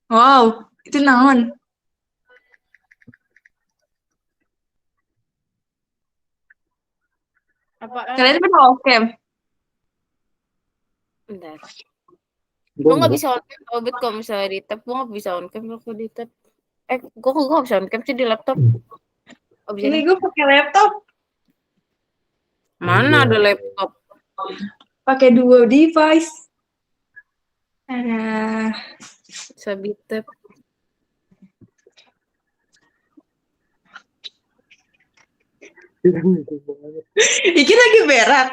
Wow, itu naon? Apaan? Kalian pernah off cam? Bentar. Lu Gue nggak enggak. bisa on cam, oh, bet kalau misalnya di tab, gua nggak bisa on cam kalau di tab. Gua nggak bisa on cam sih di laptop. Oh, bisa Ini deh. gue pakai laptop, Mana ada Anjay. laptop? pakai dua device. Nah, Sabit tab. Iki lagi berak.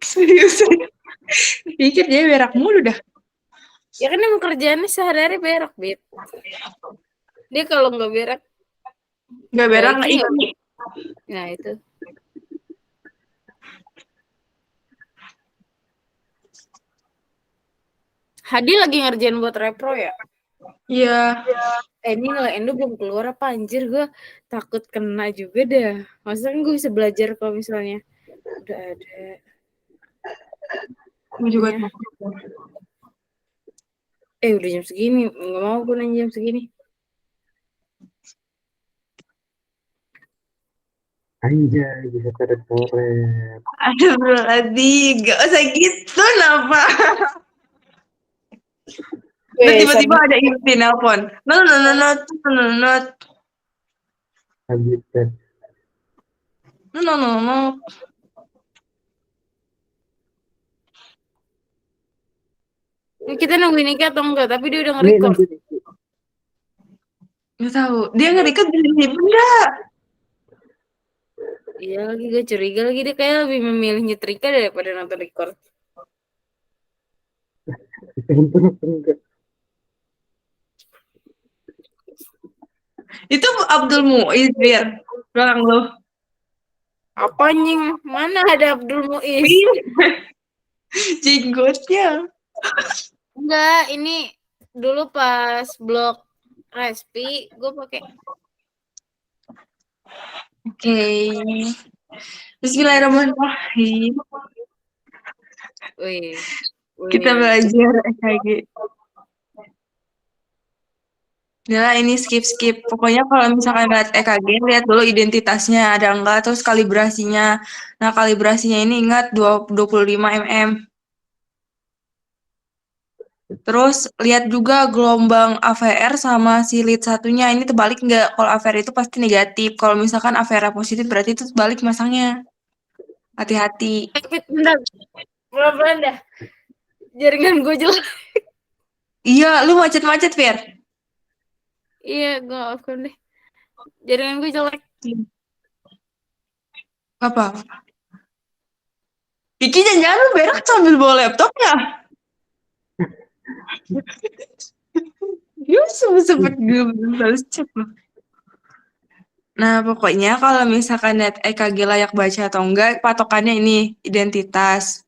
Serius. Iki dia berak mulu dah. Ya kan emang kerjaannya sehari-hari berak, Bet. Dia kalau nggak berak, Gak berak nggak baiknya nggak. iki. Nah itu. Hadi lagi ngerjain buat repro ya? Iya. Ini nilai Endo belum keluar apa anjir, gue takut kena juga dah. Maksudnya gue bisa belajar kalau misalnya udah ada. Gue juga Ya. takut. Udah jam segini, nggak mau gue nanya jam segini. Anjay, bisa coret-coret. Aduh, Adi, gak usah gitu, kenapa? Terus tiba-tiba ada inti nelpon. No, no, no, no, no, no, no, Habitat. no, no, no, no. Kita nungguin Niki atau enggak, tapi dia udah Nih, nge-record. nanti. Gak tahu. Dia nge-record di benda. Iya lagi, gue curiga lagi dia kayak lebih memilih nyetrika daripada nonton record. Nonton apa enggak? Itu Abdul Muiz, Bir. Belakang lo. Apa anjing? Mana ada Abdul Muiz? Jenggotnya. Enggak, ini dulu pas blog Respi, gue pakai. Oke. Bismillahirrahmanirrahim. Wih, Kita wih. belajar EKG. Ya, ini skip. Pokoknya kalau misalkan lihat EKG, lihat dulu identitasnya ada enggak, terus kalibrasinya. Nah, kalibrasinya ini ingat 25 mm. Terus lihat juga gelombang AVR sama si lead satunya. Ini terbalik enggak? Kalau AVR itu pasti negatif. Kalau misalkan AVR positif berarti itu terbalik masangnya. Hati-hati. Bentar, pelan-pelan dah. Jaringan gue jelek. Iya, lu macet-macet, Fir. Iya, gue off-kan deh. Jaringan gue jelek. Apa? Iki jangan lu berak sambil bawa laptopnya. Dia sempet gue balas chat loh. Nah, pokoknya kalau misalkan net EKG layak baca atau enggak, patokannya ini identitas.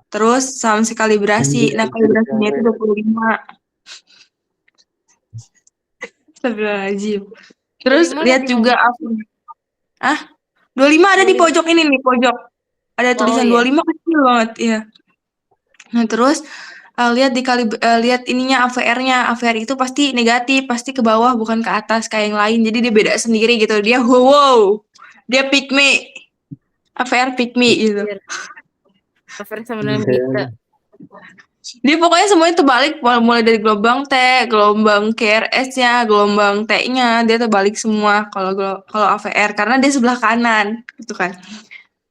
Terus sama si kalibrasi. Anjay, Nah, bisa kalibrasinya itu dicoret. 25. Astagfirullahaladzim. Terus 25 lihat lagi juga mana? apa? Ah, 25 ada di 25. pojok ini nih, pojok. Ada Oh tulisan iya. 25 kecil banget, ya. Nah, terus lihat lihat ininya AVR-nya. AVR itu pasti negatif, pasti ke bawah bukan ke atas kayak yang lain. Jadi dia beda sendiri gitu. Dia wow. Dia pick me. AVR pick me gitu. Biar cover sama dengan kita. Dia pokoknya semuanya terbalik mulai dari gelombang T, gelombang KRS-nya, gelombang T-nya, dia terbalik semua kalau AVR karena dia sebelah kanan gitu kan.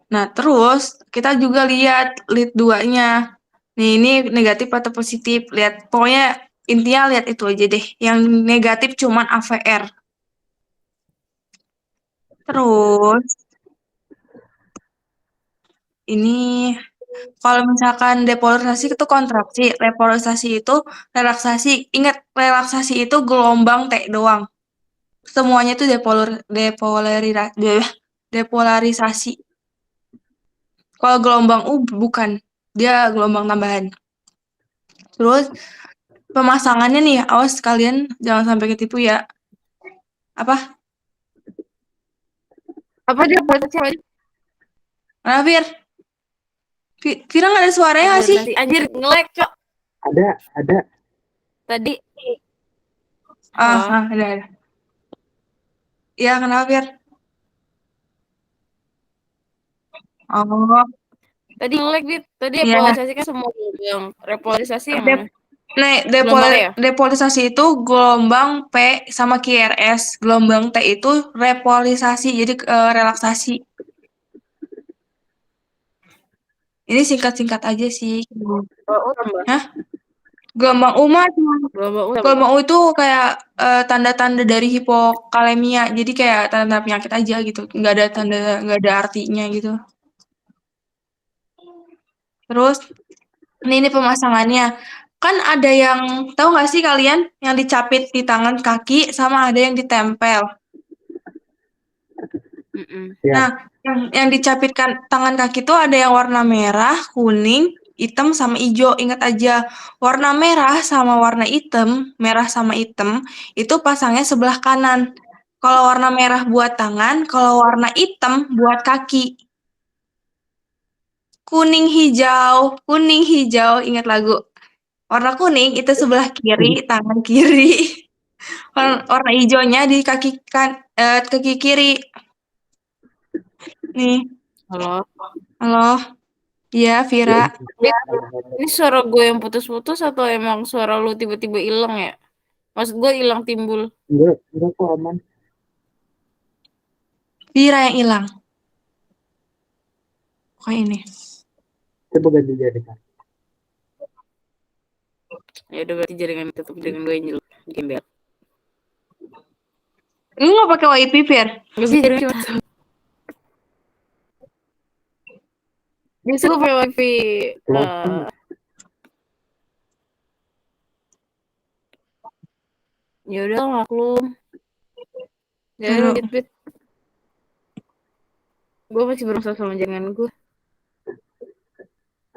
Nah, terus kita juga lihat lead 2-nya. Nih, ini negatif atau positif. Lihat pokoknya intinya lihat itu aja deh. Yang negatif cuman AVR. Terus ini kalau misalkan depolarisasi itu kontraksi, repolarisasi itu relaksasi. Ingat, relaksasi itu gelombang T doang. Semuanya itu depolarisasi. Kalau gelombang U bukan, dia gelombang tambahan. Terus pemasangannya nih, awas kalian jangan sampai ketipu ya. Apa? Apa dia buat siapa? Nah, Vira nggak ada suaranya nggak sih? Anjir, nge-lag, Cok. Ada. Tadi Ada. Iya, kenapa, Fir? Oh, tadi nge-lag, Bit. Tadi iya. polarisasi kan semua gelombang. Repolarisasi yang mana? Gelombang Gelombang E ya? Depolisasi itu gelombang P sama QRS. Gelombang T itu repolisasi, jadi relaksasi. Ini singkat-singkat aja sih. Oh, U tambah. Hah? Gelombang U mah Gelombang U tambah. gelombang U itu kayak tanda-tanda dari hipokalemia. Jadi kayak tanda-tanda penyakit aja gitu. Nggak ada artinya gitu. Terus ini pemasangannya. Kan ada yang tahu nggak sih kalian yang dicapit di tangan kaki sama ada yang ditempel. Ya, Nah, yang dicapitkan tangan kaki itu ada yang warna merah, kuning, hitam sama hijau. Ingat aja, warna merah sama hitam itu pasangnya sebelah kanan. Kalau warna merah buat tangan, kalau warna hitam buat kaki. Kuning hijau, ingat lagu. Warna kuning itu sebelah kiri, tangan kiri. Warna hijaunya di kaki kiri. Nih, Halo. halo. Iya, Vira. Bit, ini suara gue yang putus-putus atau emang suara lu tiba-tiba hilang ya? Maksud gue hilang timbul. enggak kok aman. Vira yang hilang. Kayak ini. Coba ganti jaringan. Ya udah berarti jaringan tetap dengan gue yang jelek. Gembel. Ini nggak pakai wifi, Fir? Gak sih jaringan cuma satu. Bisa gue pakai wifi. Closing. Ya udah maklum. Ya udah Aduh. Bit. Gue masih berusaha sama jaringan gue.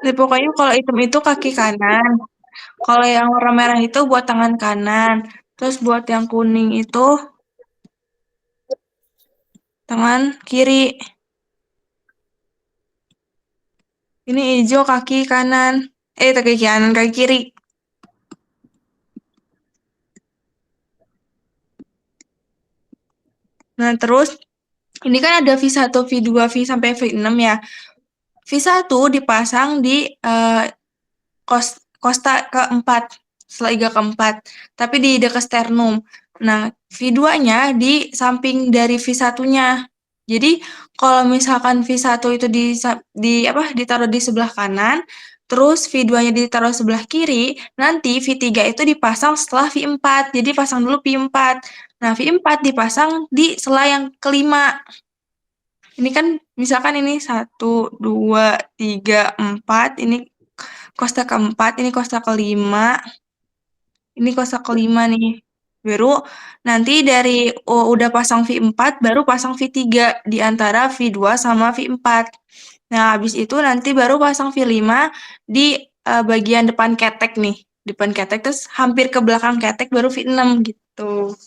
Jadi pokoknya kalau hitam itu kaki kanan. Kalau yang warna merah itu buat tangan kanan. Terus buat yang kuning itu tangan kiri. Ini hijau kaki kanan. Kaki kanan, kaki kiri. Nah, terus ini kan ada V1, V2, V sampai V6 ya. V1 dipasang di kosta keempat, seliga keempat, tapi di dekat sternum. Nah, V2-nya di samping dari V1-nya. Jadi, kalau misalkan V1 itu ditaruh di sebelah kanan, terus V2-nya ditaruh sebelah kiri, nanti V3 itu dipasang setelah V4. Jadi, pasang dulu V4. Nah, V4 dipasang di sela yang kelima. Ini kan misalkan ini 1, 2, 3, 4, ini kosta keempat, ini kosta kelima, ini kosta kelima nih. Baru nanti dari udah pasang V4, baru pasang V3 di antara V2 sama V4. Nah, habis itu nanti baru pasang V5 di bagian depan ketek nih. Depan ketek, terus hampir ke belakang ketek baru V6 gitu.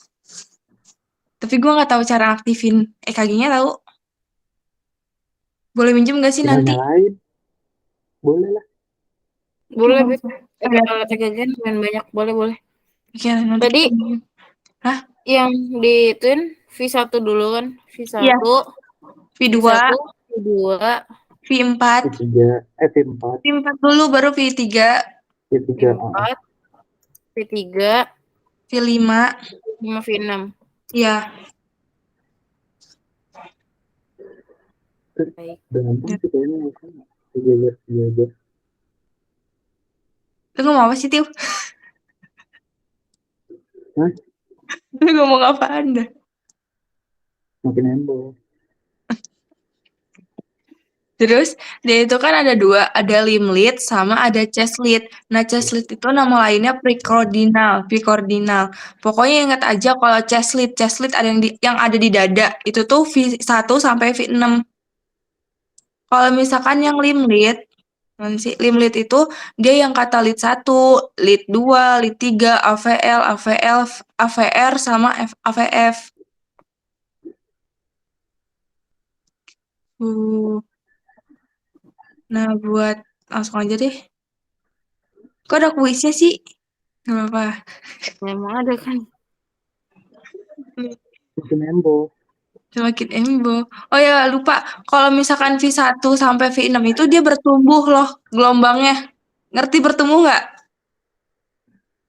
Tapi gue nggak tahu cara aktifin EKG-nya tahu. Boleh minjem nggak sih Tinggal nanti? nyalain. Boleh lah. Boleh Bit. Ada. Alat jajan main banyak. Boleh. Oke, nanti Tadi kita minjem. Hah? yang dituin V1 dulu kan. Iya, V1, V2, V1, V2, V4. V3, V4, V4 dulu baru V3, V3, V4, V3, V5. sama V6. Iya. Baik. Udah gampang sih kayaknya. Sejajar. Lu ngomong apa sih, Tiu? Hah? Lu ngomong apaan dah? Makin heboh. Terus, dia itu kan ada dua, ada limb lead sama ada chest lead. Nah, chest lead itu nama lainnya precordinal. Pokoknya ingat aja kalau chest lead ada yang ada di dada. Itu tuh V1 sampai V6. Kalau misalkan yang limb lead, limb lead itu dia yang kata lead 1, lead 2, lead 3, AVL, AVR sama AVF. Nah, buat langsung aja deh. Kok ada kuisnya sih? Nggak apa-apa. Memang ada kan. Makin embo. Semakin embo. Oh ya, lupa. Kalau misalkan V1 sampai V6 itu dia bertumbuh loh gelombangnya. Ngerti bertumbuh nggak?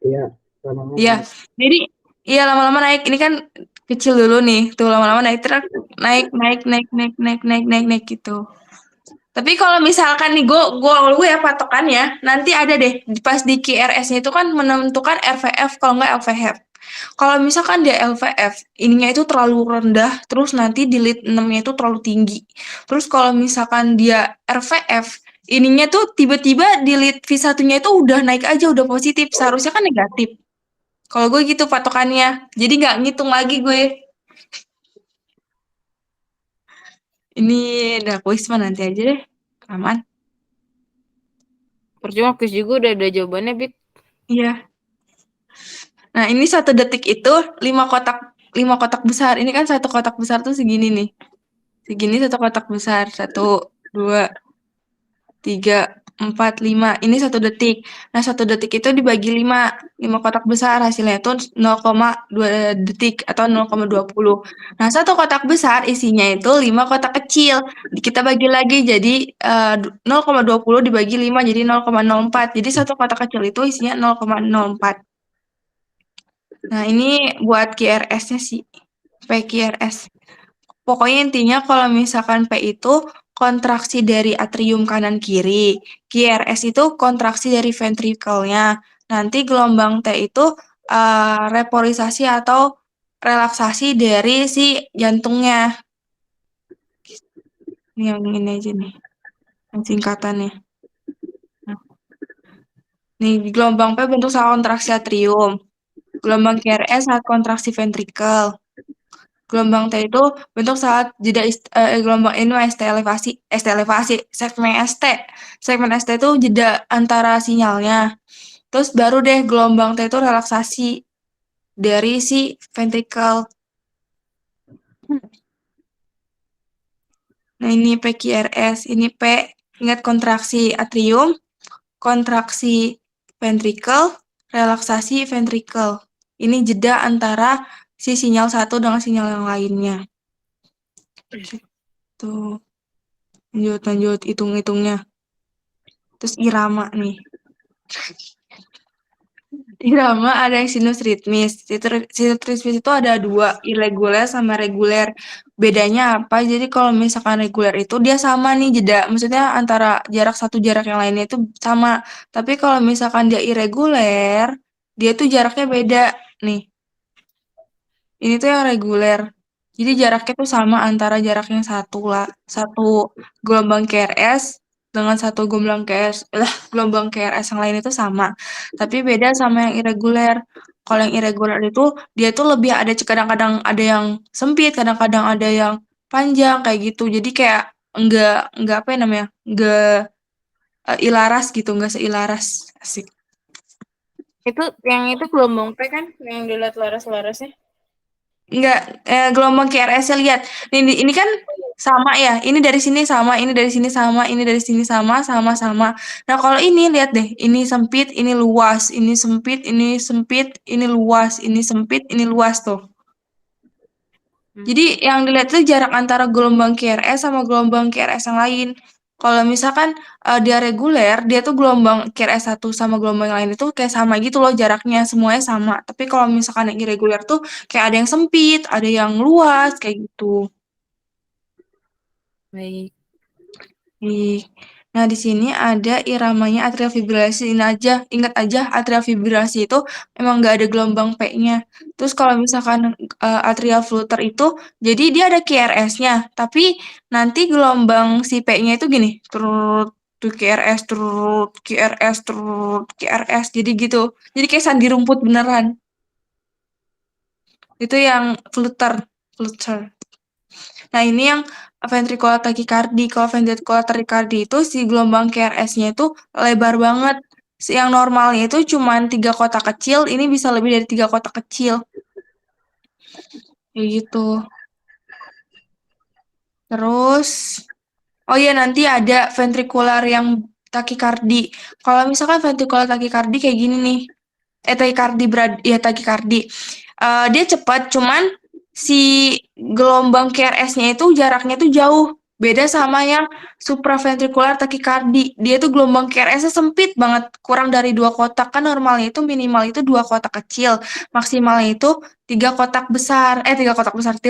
Iya, lama-lama Iya. naik. Jadi, iya lama-lama naik. Ini kan kecil dulu nih. Tuh lama-lama naik terus naik naik naik naik naik naik naik naik gitu. Tapi kalau misalkan nih gue ya patokannya nanti ada deh pas di QRS-nya itu kan menentukan RVF kalau nggak LVF. Kalau misalkan dia LVF, ininya itu terlalu rendah, terus nanti di lead 6-nya itu terlalu tinggi. Terus kalau misalkan dia RVF, ininya tuh tiba-tiba di lead V1-nya itu udah naik aja, udah positif. Seharusnya kan negatif. Kalau gue gitu patokannya. Jadi nggak ngitung lagi gue. Ini udah kuis mah nanti aja deh. Aman. Percuma kuis juga udah ada jawabannya, Bit. Iya. Nah, ini 1 detik itu 5 kotak besar. Ini kan 1 kotak besar tuh segini nih. Segini 1 kotak besar. 1, 2, 3, 4, 5. Ini 1 detik. Nah, 1 detik itu dibagi 5. 5 kotak besar hasilnya itu 0,2 detik atau 0,20. Nah, 1 kotak besar isinya itu 5 kotak kecil. Kita bagi lagi jadi 0,20 dibagi 5 jadi 0,04. Jadi 1 kotak kecil itu isinya 0,04. Nah, ini buat QRS-nya sih. PQRS. Pokoknya intinya kalau misalkan P itu kontraksi dari atrium kanan kiri. QRS itu kontraksi dari ventrikelnya. Nanti gelombang T itu reporisasi atau relaksasi dari si jantungnya. Ini yang ini aja nih. Yang singkatannya. Nah, nih gelombang P bentuk saat kontraksi atrium. Gelombang QRS saat kontraksi ventrikel. Gelombang T itu bentuk saat jeda gelombang ini ST elevasi, segmen ST. Segmen ST itu jeda antara sinyalnya. Terus baru deh gelombang T itu relaksasi dari si ventrikel. Nah, ini PQRS, ini P, ingat kontraksi atrium, kontraksi ventrikel, relaksasi ventrikel. Ini jeda antara si sinyal satu dengan sinyal yang lainnya. Tuh. Lanjut, hitung-hitungnya. Terus irama nih. Irama ada yang sinus ritmis. Sinus ritmis itu ada 2, irregular sama reguler. Bedanya apa? Jadi kalau misalkan reguler itu dia sama nih jeda. Maksudnya antara jarak satu jarak yang lainnya itu sama. Tapi kalau misalkan dia irreguler, dia tuh jaraknya beda. Nih, ini tuh yang reguler. Jadi jaraknya tuh sama antara jaraknya satu gelombang QRS dengan satu gelombang QRS yang lain itu sama. Tapi beda sama yang irreguler. Kalau yang irreguler itu dia tuh lebih ada kadang-kadang ada yang sempit, kadang-kadang ada yang panjang kayak gitu. Jadi kayak enggak apa ya namanya? Enggak ilaras gitu, enggak seilaras. Asik. Itu yang itu gelombang P kan yang dilihat laras-larasnya. Enggak, gelombang QRS-nya lihat. Ini kan sama ya. Ini dari sini sama, ini dari sini sama, ini dari sini sama, sama. Nah, kalau ini lihat deh, ini sempit, ini luas, ini sempit, ini sempit, ini luas, ini sempit, ini luas tuh. Jadi yang dilihat itu jarak antara gelombang QRS sama gelombang QRS yang lain. Kalau misalkan dia reguler, dia tuh gelombang QRS 1 sama gelombang yang lain itu kayak sama gitu loh jaraknya, semuanya sama. Tapi kalau misalkan yang irreguler tuh kayak ada yang sempit, ada yang luas, kayak gitu. Baik. Nah, di sini ada iramanya atrial fibrilasi. Ingat aja atrial fibrilasi itu emang nggak ada gelombang P-nya. Terus kalau misalkan atrial flutter itu, jadi dia ada QRS-nya, tapi nanti gelombang si P-nya itu gini, turut QRS, turut QRS, turut QRS, jadi gitu. Jadi kayak sandi rumput beneran. Itu yang flutter. Nah, ini yang ventricular tachycardy. Kalau ventricular tachycardy itu si gelombang QRS-nya itu lebar banget. Yang normalnya itu cuma 3 kotak kecil, ini bisa lebih dari 3 kotak kecil. Kayak gitu. Terus, oh iya nanti ada ventricular yang tachycardy. Kalau misalkan ventricular tachycardy kayak gini nih. takikardi. Dia cepat, cuman si gelombang QRS-nya itu jaraknya tuh jauh. Beda sama yang supraventrikular takikardi. Dia tuh gelombang QRS-nya sempit banget, kurang dari 2 kotak. Kan normalnya itu minimal itu 2 kotak kecil, maksimalnya itu 3 kotak besar. 3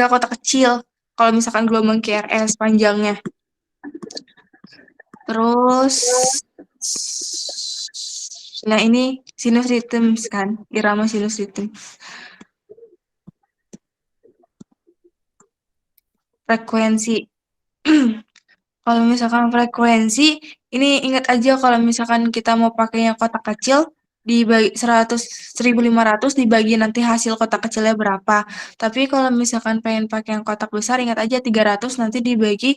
kotak kecil. Kalau misalkan gelombang QRS panjangnya. Terus, nah ini sinus rhythms kan, irama sinus rhythm. Frekuensi. Kalau misalkan frekuensi, ini ingat aja kalau misalkan kita mau pakai yang kotak kecil, dibagi 100.500 dibagi nanti hasil kotak kecilnya berapa. Tapi kalau misalkan pengen pakai yang kotak besar, ingat aja 300 nanti dibagi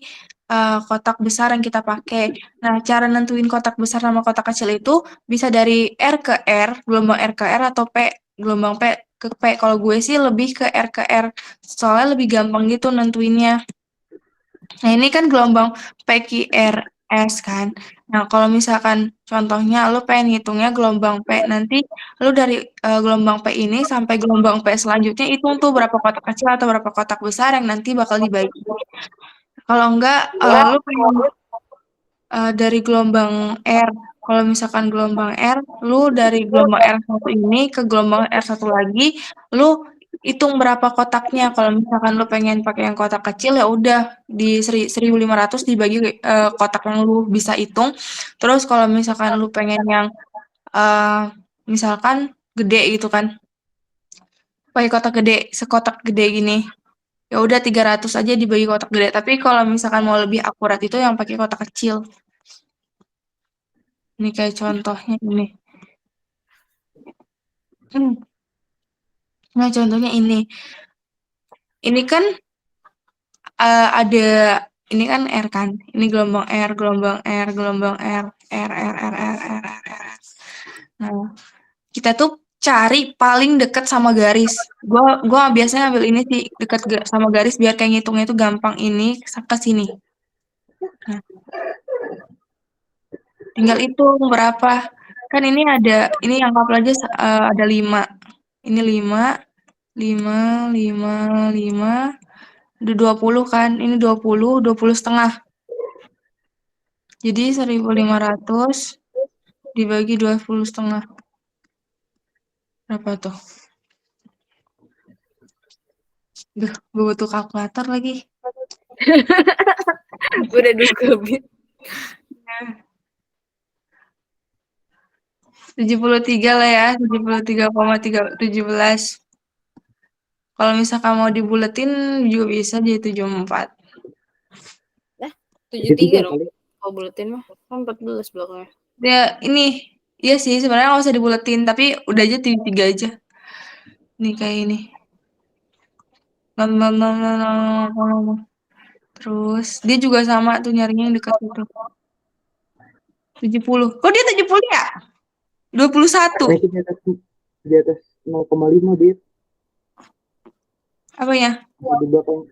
kotak besar yang kita pakai. Nah, cara nentuin kotak besar sama kotak kecil itu bisa dari R ke R, gelombang R ke R, atau P, gelombang P ke P. Kalau gue sih lebih ke R ke R, soalnya lebih gampang gitu nentuinnya. Nah, ini kan gelombang PQRS kan. Nah, kalau misalkan contohnya lu pengen ngitungnya gelombang P, nanti lu dari gelombang P ini sampai gelombang P selanjutnya hitung tuh berapa kotak kecil atau berapa kotak besar yang nanti bakal dibagi. Kalau enggak, lu pengen dari gelombang R. Kalau misalkan gelombang R, lu dari gelombang R1 ini ke gelombang R1 lagi, lu hitung berapa kotaknya. Kalau misalkan lu pengen pakai yang kotak kecil, ya udah di 1.500 dibagi kotak yang lu bisa hitung. Terus kalau misalkan lu pengen yang misalkan gede gitu kan, pakai kotak gede, sekotak gede gini. Ya udah 300 aja dibagi kotak gede. Tapi kalau misalkan mau lebih akurat itu yang pakai kotak kecil. Ini kayak contohnya ini. Nah, contohnya ini. Ini kan ada ini kan R kan. Ini gelombang R, gelombang R, gelombang R, R, R, R, R, R, R, R. Nah, kita tuh cari paling dekat sama garis. Gua biasanya ambil ini sih dekat sama garis biar kayak ngitungnya itu gampang, ini ke sini. Nah, tinggal hitung berapa. Kan ini anggap aja ada 5. Ini 5, 5, 5, 5. Udah 20 kan. Ini 20 setengah. Jadi 1.500 dibagi 20 setengah. Berapa tuh? Duh, gue butuh kalkulator lagi. Udah 2 bit. 73 lah ya, 73,17. Kalau misalkan mau dibuletin juga bisa jadi 74. 73 dong. Kalau buletin mah kan 14 belakangnya. Ya, ini iya sih sebenarnya nggak usah dibuletin, tapi udah aja 73 aja. Nih kayak ini. Terus dia juga sama tuh nyarinya yang dekat itu. 70. Kok dia 70 ya? 21. Nah, itu di atas 0,5 Dit. Apanya?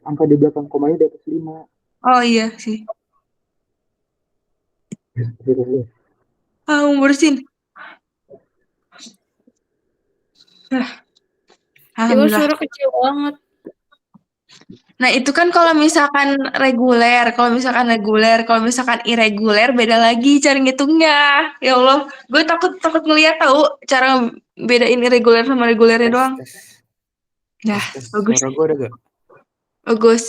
Angka di belakang komanya di atas 5. Oh iya sih. Mau bersin. Tiba suara kecil banget. Nah, itu kan kalau misalkan reguler, kalau misalkan irreguler beda lagi cara ngitungnya. Ya Allah, gue takut ngeliat tahu cara bedain irreguler sama regulernya doang. Nah, bagus. Suara gue ada gak? Bagus.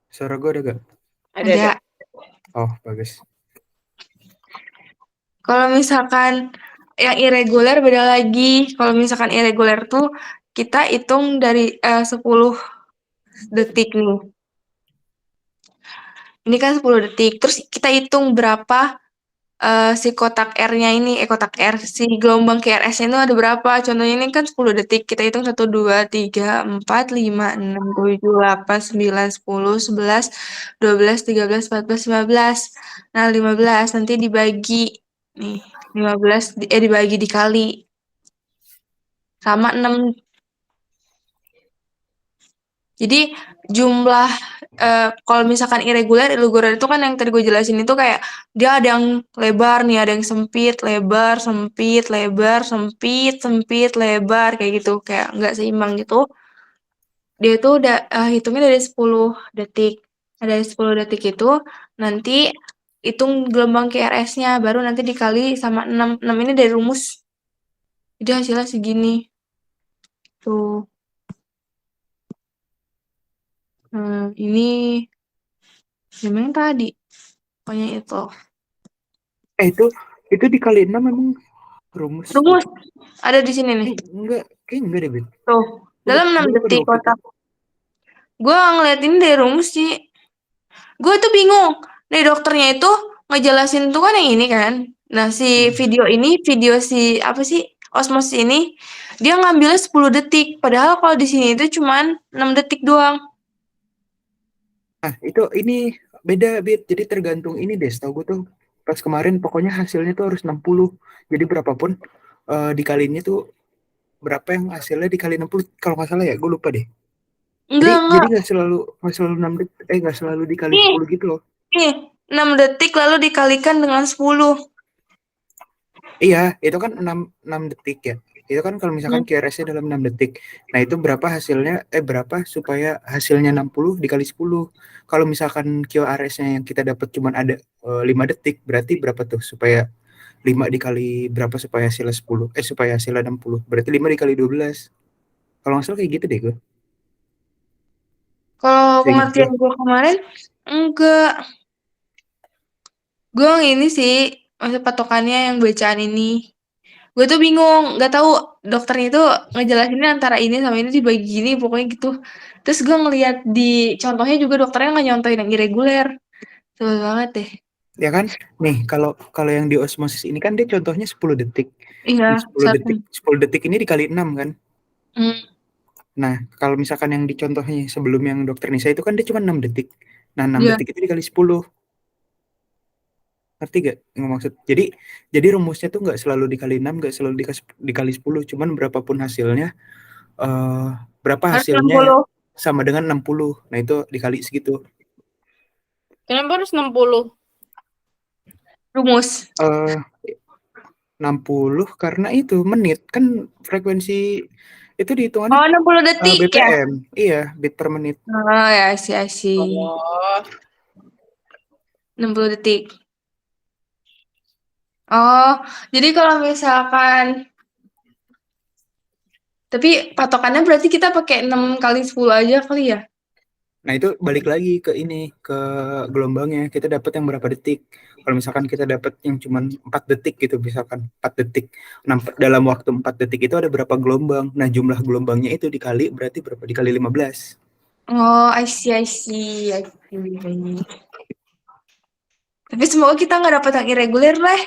Suara gue ada gak? Ada. Oh, bagus. Kalau misalkan yang irreguler beda lagi. Kalau misalkan irreguler tuh kita hitung dari 10 detik nih. Ini kan 10 detik. Terus kita hitung berapa si kotak R-nya ini, kotak R, si gelombang QRS-nya itu ada berapa. Contohnya ini kan 10 detik. Kita hitung 1, 2, 3, 4, 5, 6, 7, 8, 9, 10, 11, 12, 13, 14, 15. Nah, 15 nanti dibagi. Nih, 15 dibagi dikali. Sama 6. Jadi jumlah kalau misalkan irregular itu kan yang tadi gue jelasin itu kayak dia ada yang lebar nih, ada yang sempit, lebar, sempit, lebar, sempit, sempit, lebar kayak gitu, kayak nggak seimbang gitu. Dia itu udah hitungnya dari 10 detik. Nah, dari 10 detik itu nanti hitung gelombang QRS-nya baru nanti dikali sama 6. 6 ini dari rumus. Jadi hasilnya segini. Tuh. Ini gimana tadi? Pokoknya itu. Itu dikali 6 memang rumus. Rumus ada di sini nih. Kayaknya enggak deh, Bet. Tuh, dalam 6 detik kotak. Gue ngeliatin dari rumus sih. Gue tuh bingung. Dari dokternya itu ngejelasin tuh kan yang ini kan. Nah, si video si apa sih? Osmosis ini dia ngambilnya 10 detik. Padahal kalau di sini itu cuman 6 detik doang. Nah, ini beda, Bet. Jadi tergantung ini deh, setahu gue tuh pas kemarin pokoknya hasilnya tuh harus 60. Jadi berapapun dikalinya tuh berapa yang hasilnya dikali 60 kalau nggak salah ya, gue lupa deh. Enggak. Jadi nggak selalu 6 detik, nggak selalu dikali 10 gitu loh. Nih, 6 detik lalu dikalikan dengan 10. Iya, itu kan 6 detik ya. Itu kan kalau misalkan QRS-nya dalam 6 detik. Nah, itu berapa hasilnya? Berapa supaya hasilnya 60 dikali 10. Kalau misalkan QRS-nya yang kita dapat cuma ada 5 detik, berarti berapa tuh supaya 5 dikali berapa supaya hasilnya 10? Supaya hasilnya 60. Berarti 5 dikali 12. Kalau nggak salah kayak gitu deh gue. Kalau Seingat pengertian gue kemarin, enggak. Gue yang ini sih, maksud patokannya yang bacaan ini. Gue tuh bingung, nggak tahu dokternya itu ngejelasinnya antara ini sama ini dibagi gini, pokoknya gitu. Terus gue ngeliat di contohnya juga dokternya nggak nyontohin yang irregular. Sebel banget deh. Ya kan? Nih, kalau yang di osmosis ini kan dia contohnya 10 detik. Iya, 10 detik ini dikali 6 kan? Hmm. Nah, kalau misalkan yang di contohnya sebelum yang dokter Nisa itu kan dia cuma 6 detik. Nah, 6 Iya. detik itu dikali 10. Ngerti gak yang maksud? Jadi rumusnya tuh nggak selalu dikali 6, nggak selalu dikali 10. Cuman berapapun hasilnya, berapa Harus hasilnya 60. sama dengan 60. Nah, itu dikali segitu. Kenapa harus 60? Rumus. 60 karena itu menit. Kan frekuensi itu dihitungannya 60 detik ya? BPM. Iya, bit per menit. Oh ya, sih. Oh, 60 detik. Oh, jadi kalau misalkan tapi patokannya berarti kita pakai 6 kali 10 aja kali ya? Nah, itu balik lagi ke ini, ke gelombangnya. Kita dapat yang berapa detik. Kalau misalkan kita dapat yang cuma 4 detik gitu, misalkan 4 detik. Nah, dalam waktu 4 detik itu ada berapa gelombang. Nah, jumlah gelombangnya itu dikali, berarti berapa? Dikali 15. Oh, I see. Tapi semoga kita nggak dapat yang irregular lah.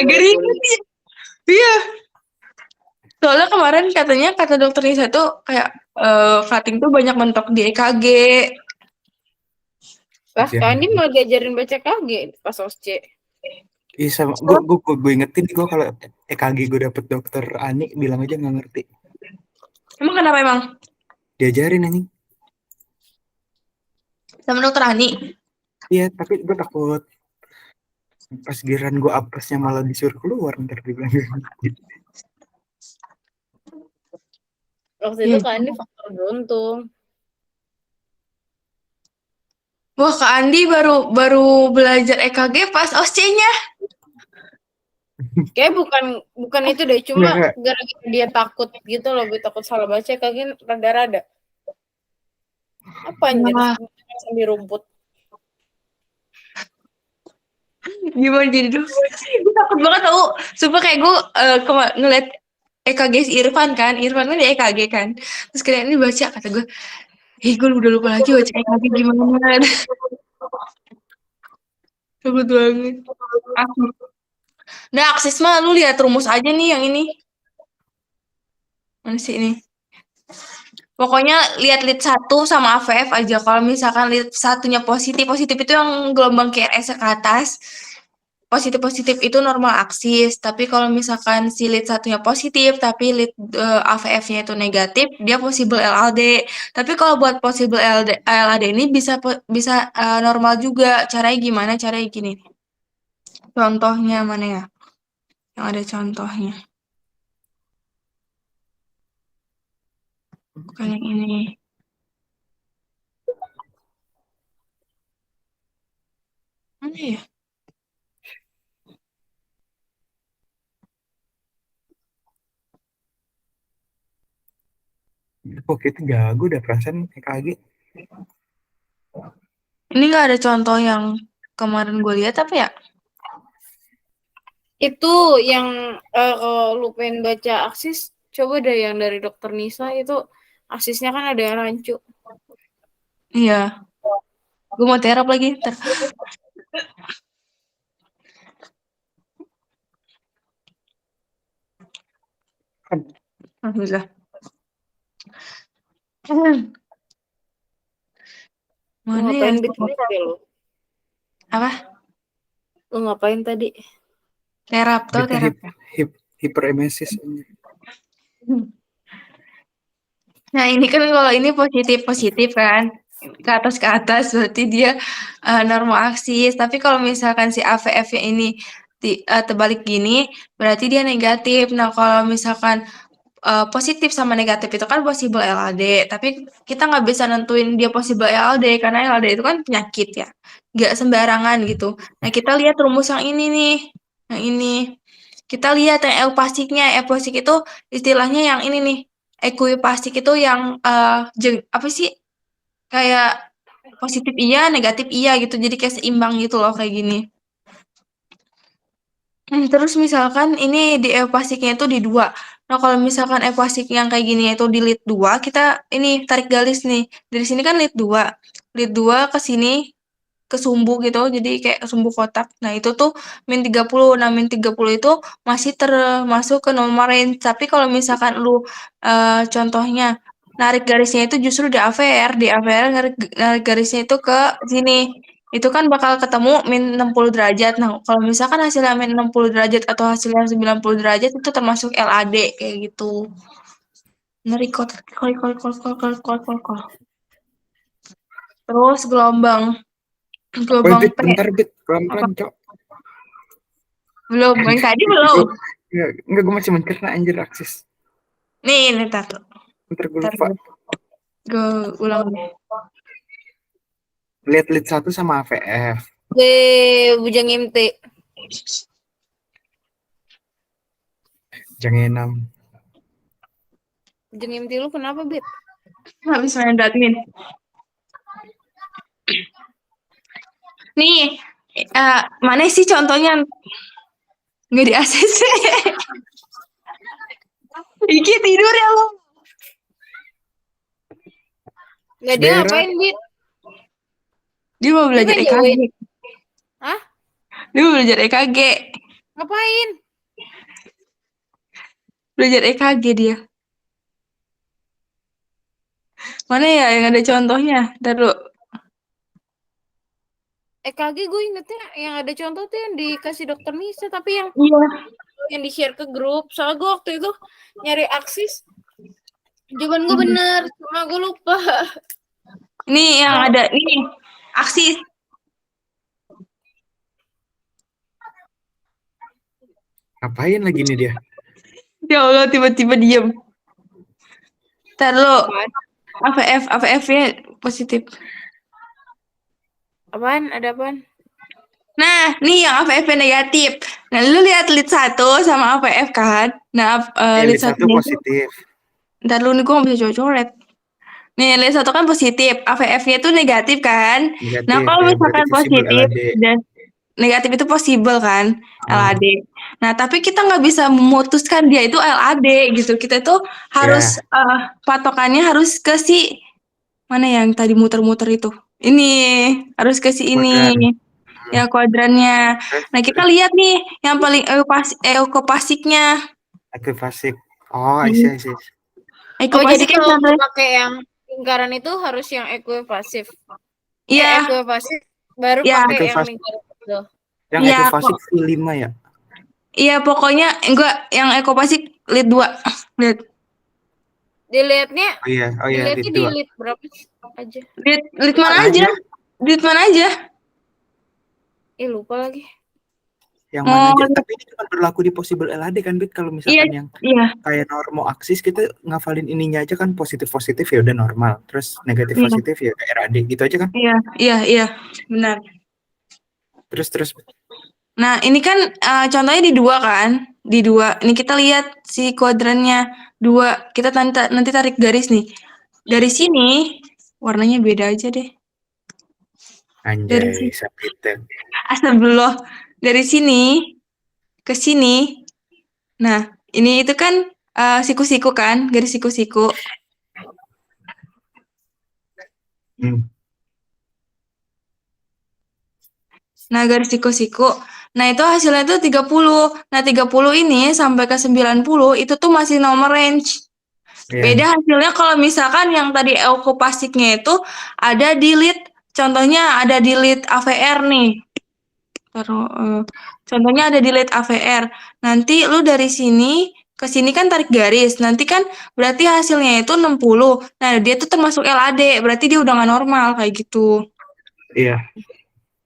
Agak ribet ya. Iya. Soalnya kemarin katanya kata dokter Nisa tuh kayak cutting tuh banyak mentok di EKG. lah kan dia mau diajarin baca KG pas OSCE. Iya, sama gue ingetin gue kalau EKG gue dapet dokter Ani bilang aja nggak ngerti. Emang kenapa emang? Diajarin anjing. Sama dokter Ani? Iya, tapi gue takut pas giliran gue apesnya malah disuruh keluar ntar dibilang. Waktu itu kan ini faktor beruntung. Wah, Kak Andi baru belajar EKG pas OSCE-nya. Kayak bukan itu deh, cuma Nggak. gara-gara dia takut gitu loh, gue takut salah baca kagak rada-rada. Apa anjir di rumput? Gimana jadi dokter? Gue takut banget tau. Sumpah kayak gue ngeliat EKG si Irfan kan di EKG kan. Terus kayak ini baca kata gue, gue udah lupa lagi baca EKG gimana. Takut banget. Nah, akses mah lu lihat rumus aja nih yang ini. Mana sih ini? Pokoknya lihat lead 1 sama AVF aja. Kalau misalkan lead satunya positif itu yang gelombang QRS ke atas. positif-positif itu normal aksis, tapi kalau misalkan si lead satunya positif, tapi lead AVF-nya itu negatif, dia possible LAD. Tapi kalau buat possible LAD ini bisa normal juga. Caranya gimana? Caranya gini. Contohnya mana ya? Yang ada contohnya. Bukan yang ini. Mana ya? Kok itu jago udah perasaan EKG. Ini nggak ada contoh yang kemarin gue lihat apa ya? Itu yang kalau lu pengen baca aksis, coba deh yang dari Dokter Nisa itu aksisnya kan ada yang rancu. Iya. Gue mau terap lagi. Ntar. Alhamdulillah. Lu Mana ya? ngapain tadi lu? Apa? Lu ngapain tadi? Terap tuh Beta terap. hiperemesis. Nah ini kan kalau ini positif kan, ke atas berarti dia normal aksis. Tapi kalau misalkan si AVF-nya ini terbalik gini, berarti dia negatif. Nah kalau misalkan positif sama negatif itu kan possible LAD, tapi kita nggak bisa nentuin dia possible LAD karena LAD itu kan penyakit ya, nggak sembarangan gitu. Nah kita lihat rumus yang ini nih, yang ini. Kita lihat yang eupastiknya, eupastik itu istilahnya yang ini nih, ekuipastik itu yang apa sih, kayak positif iya, negatif iya gitu, jadi kayak seimbang gitu loh kayak gini. Terus misalkan ini di eupastiknya itu di 2. Nah, kalau misalkan eupastik yang kayak gini itu di lead 2, kita ini tarik garis nih. Dari sini kan lead 2. Lead 2 ke sini ke sumbu gitu, jadi kayak sumbu kotak. Nah, itu tuh min 30. Nah, min 30 itu masih termasuk ke normal range. Tapi kalau misalkan lu contohnya narik garisnya itu justru di AVR, narik garisnya itu ke sini. Itu kan bakal ketemu min 60 derajat. Nah, kalau misalkan hasilnya min 60 derajat atau hasilnya 90 derajat itu termasuk LAD kayak gitu. Nge-record, call. Terus gelombang Wait, P. bentar, pelan-pelan, Apa? Cok. Belum, yang tadi belum. Enggak, gue masih mencerna anjir aksis. Nih, ntar Bentar, gue lupa. gue ulang deh. Lihat lead 1 sama AVF. Bujang MT. Jangan 6. Bujang MT lu kenapa, Bet? Habis main admin. Nih, mana sih contohnya? Nggak di ACC. Iki tidur ya lo. Nggak, dia ngapain, Bet? Dia mau belajar Dia EKG. Hah? Dia mau belajar EKG. Ngapain? Belajar EKG dia. Mana ya yang ada contohnya? Ntar dulu. EKG gue ingetnya yang ada contoh tuh yang dikasih Dokter Nisa, tapi yang Iya. di-share ke grup. Soalnya gue waktu itu nyari aksis, jawaban gue bener, cuma gue lupa. Ini yang ada nih, aksis. Ngapain lagi nih dia? Ya Allah, tiba-tiba diem. Ntar dulu. AVF-nya positif. Apaan? Ada apaan? Nah, nih yang AVF negatif. Nah, lu lihat lead 1 sama AVF kan? Nah, lead 1 positif. Ntar lu nih gue gak bisa coret-coret. Nih, lead 1 kan positif. AVF-nya itu negatif kan? Negatif, Nah, kalau misalkan positif LAD. dan negatif itu possible kan? LAD. Nah, tapi kita nggak bisa memutuskan dia itu LAD gitu. Kita tuh harus patokannya harus ke si mana yang tadi muter-muter itu. Ini harus ke si ini. Ya kuadrannya. Nah kita lihat nih yang paling eukopastiknya. Ekvipasik. Oh, isi. Jadi kalau pakai yang lingkaran itu harus yang ekuipasif. Iya. Ekuipasif baru pakai yang lingkaran itu. Yang Iya, ekofasik V5 ya? iya pokoknya enggak yang ekopasik lead 2. Lead. Dilihatnya Oh iya lead dilihatnya di 2. lead berapa aja? Lead Mana mana aja? aja? Lead mana aja? Lupa lagi. Yang mana Oh, aja? Tapi ini cuma berlaku di possible LAD kan, Bit? Kalau iya, misalkan yang iya, kayak normoaksis kita ngafalin ininya aja kan positif ya udah normal. Terus negatif iya, positif ya udah RAD gitu aja kan. iya, iya, iya, benar. Terus Nah, ini kan contohnya di 2 kan? Di 2. Ini kita lihat si kuadrannya 2. Kita nanti tarik garis nih. Dari sini warnanya beda aja deh. Dari anjay sini. sakitan. Astagfirullah. Dari sini ke sini. Nah, ini itu kan siku-siku kan? Garis siku-siku. Nah, garis siku-siku. Nah, itu hasilnya tuh 30. Nah, 30 ini sampai ke 90 itu tuh masih normal range. Iya. Beda hasilnya kalau misalkan yang tadi eukopasiknya itu ada di lead, contohnya ada di lead AVR nih. Contohnya ada di lead AVR. Nanti lu dari sini ke sini kan tarik garis. Nanti kan berarti hasilnya itu 60. Nah, dia tuh termasuk LAD, berarti dia udah nggak normal kayak gitu. Iya.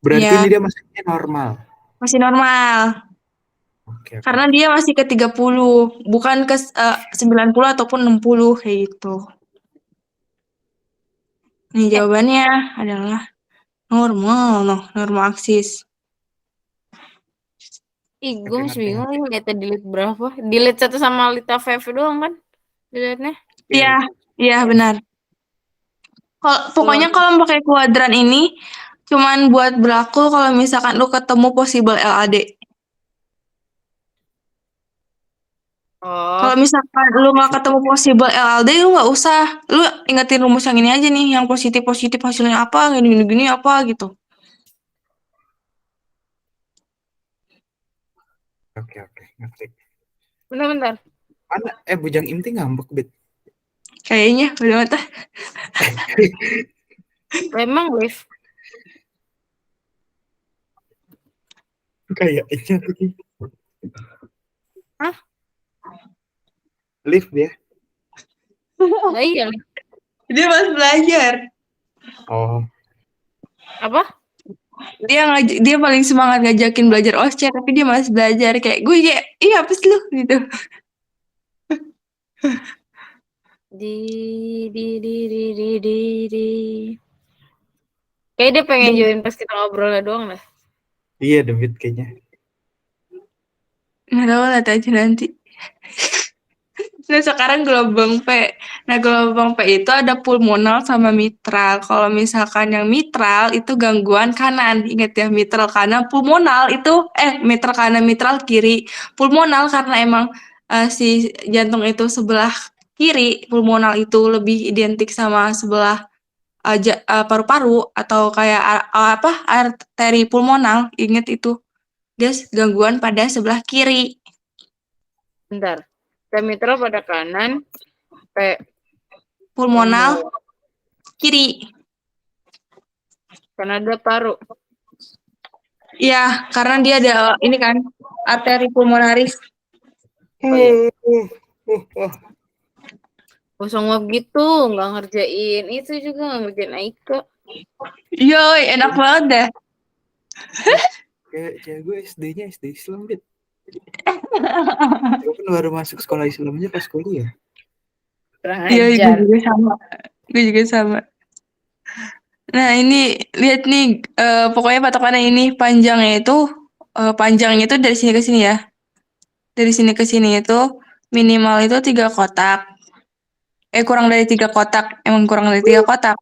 Berarti Iya, ini dia masuknya normal. masih normal. Oke. Karena dia masih ke 30, bukan ke 90 ataupun 60 kayak gitu. Nih jawabannya adalah normal aksis. Gue masih bingung nih lihatnya delete berapa. Delete 1 sama lead AVF doang kan? Dilihatnya. Iya, iya benar. Pokoknya kalau pakai kuadran ini cuman buat berlaku kalau misalkan lu ketemu possible LAD. Oh, Kalau misalkan lu nggak ketemu possible LAD, lu nggak usah. Lu ingetin rumus yang ini aja nih, yang positif hasilnya apa, gini apa gitu. Oke, ngerti. bentar. Mana Bujang Inti ngambek, Bit? Kayaknya udah mata. Memang Liv. Kayaknya. Hah? Lift dia. Nah, iya. Dia masih belajar. Oh. Apa? Dia paling semangat ngajakin belajar OSCE, tapi dia masih belajar kayak gue kayak iya apa sih lu gitu. Kayak dia pengen join pas kita ngobrolnya doang lah. Iya, David kayaknya. Nggak tahu lihat aja nanti. Nah sekarang gelombang P. Nah gelombang P itu ada pulmonal sama mitral. Kalau misalkan yang mitral itu gangguan kanan. Ingat ya mitral kanan. Pulmonal itu mitral kanan mitral kiri. Pulmonal karena emang si jantung itu sebelah kiri. Pulmonal itu lebih identik sama sebelah paru-paru atau kayak arteri pulmonal. Ingat itu. Dia gangguan pada sebelah kiri. Bentar. P mitral pada kanan, P Pulmonal kiri. karena ada paru. Iya, karena dia ada ini kan arteri pulmonaris. Kosong gitu, nggak ngerjain itu juga nggak ngerjain Aika. Iya, enak banget deh. Kayak gue SD-nya SD Islam, Bit. Gue kan baru masuk sekolah Islamnya pas kuliah. Iya, gue juga sama. Nah, ini lihat nih, pokoknya patokannya ini panjangnya itu dari sini ke sini ya. Dari sini ke sini itu minimal itu 3 kotak. Kurang dari 3 kotak. Emang kurang dari 3 kotak.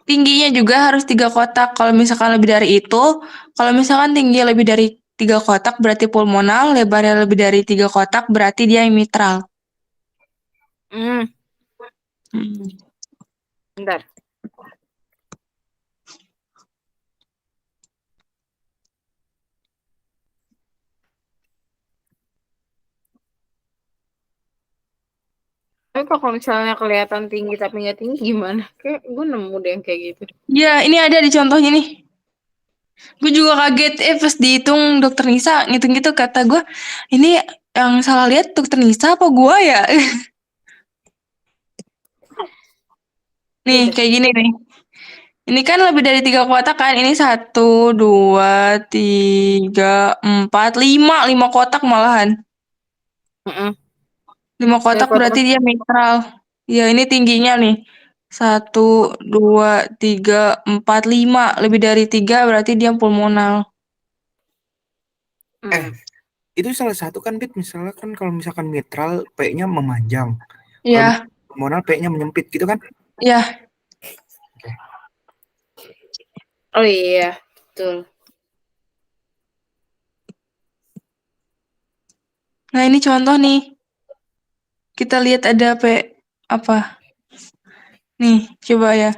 Tingginya juga harus 3 kotak. Kalau misalkan lebih dari itu, kalau misalkan tinggi lebih dari 3 kotak berarti pulmonal, lebarnya lebih dari 3 kotak berarti dia mitral. Bentar. Tapi kalau misalnya kelihatan tinggi tapi nggak tinggi gimana? Kayak gue nemu deh yang kayak gitu. Ya, ini ada di contohnya nih. Gue juga kaget pas dihitung dokter Nisa ngitung gitu kata gue, ini yang salah lihat dokter Nisa apa gua ya? Nih Gitu. kayak gini nih. Ini kan lebih dari 3 kotak kan? Ini 1, 2, 3, 4, 5, 5 kotak malahan. Heeh. 5 kotak berarti dia netral. Ya ini tingginya nih. 1, 2, 3, 4, 5. Lebih dari 3 berarti dia pulmonal. Eh, itu salah satu kan, Bit. Misalnya kan kalau misalkan mitral, P-nya memanjang. Kalau Ya, pulmonal, P-nya menyempit gitu kan? ya. Oh iya, betul. Nah ini contoh nih. Kita lihat ada apa? Nih, coba ya.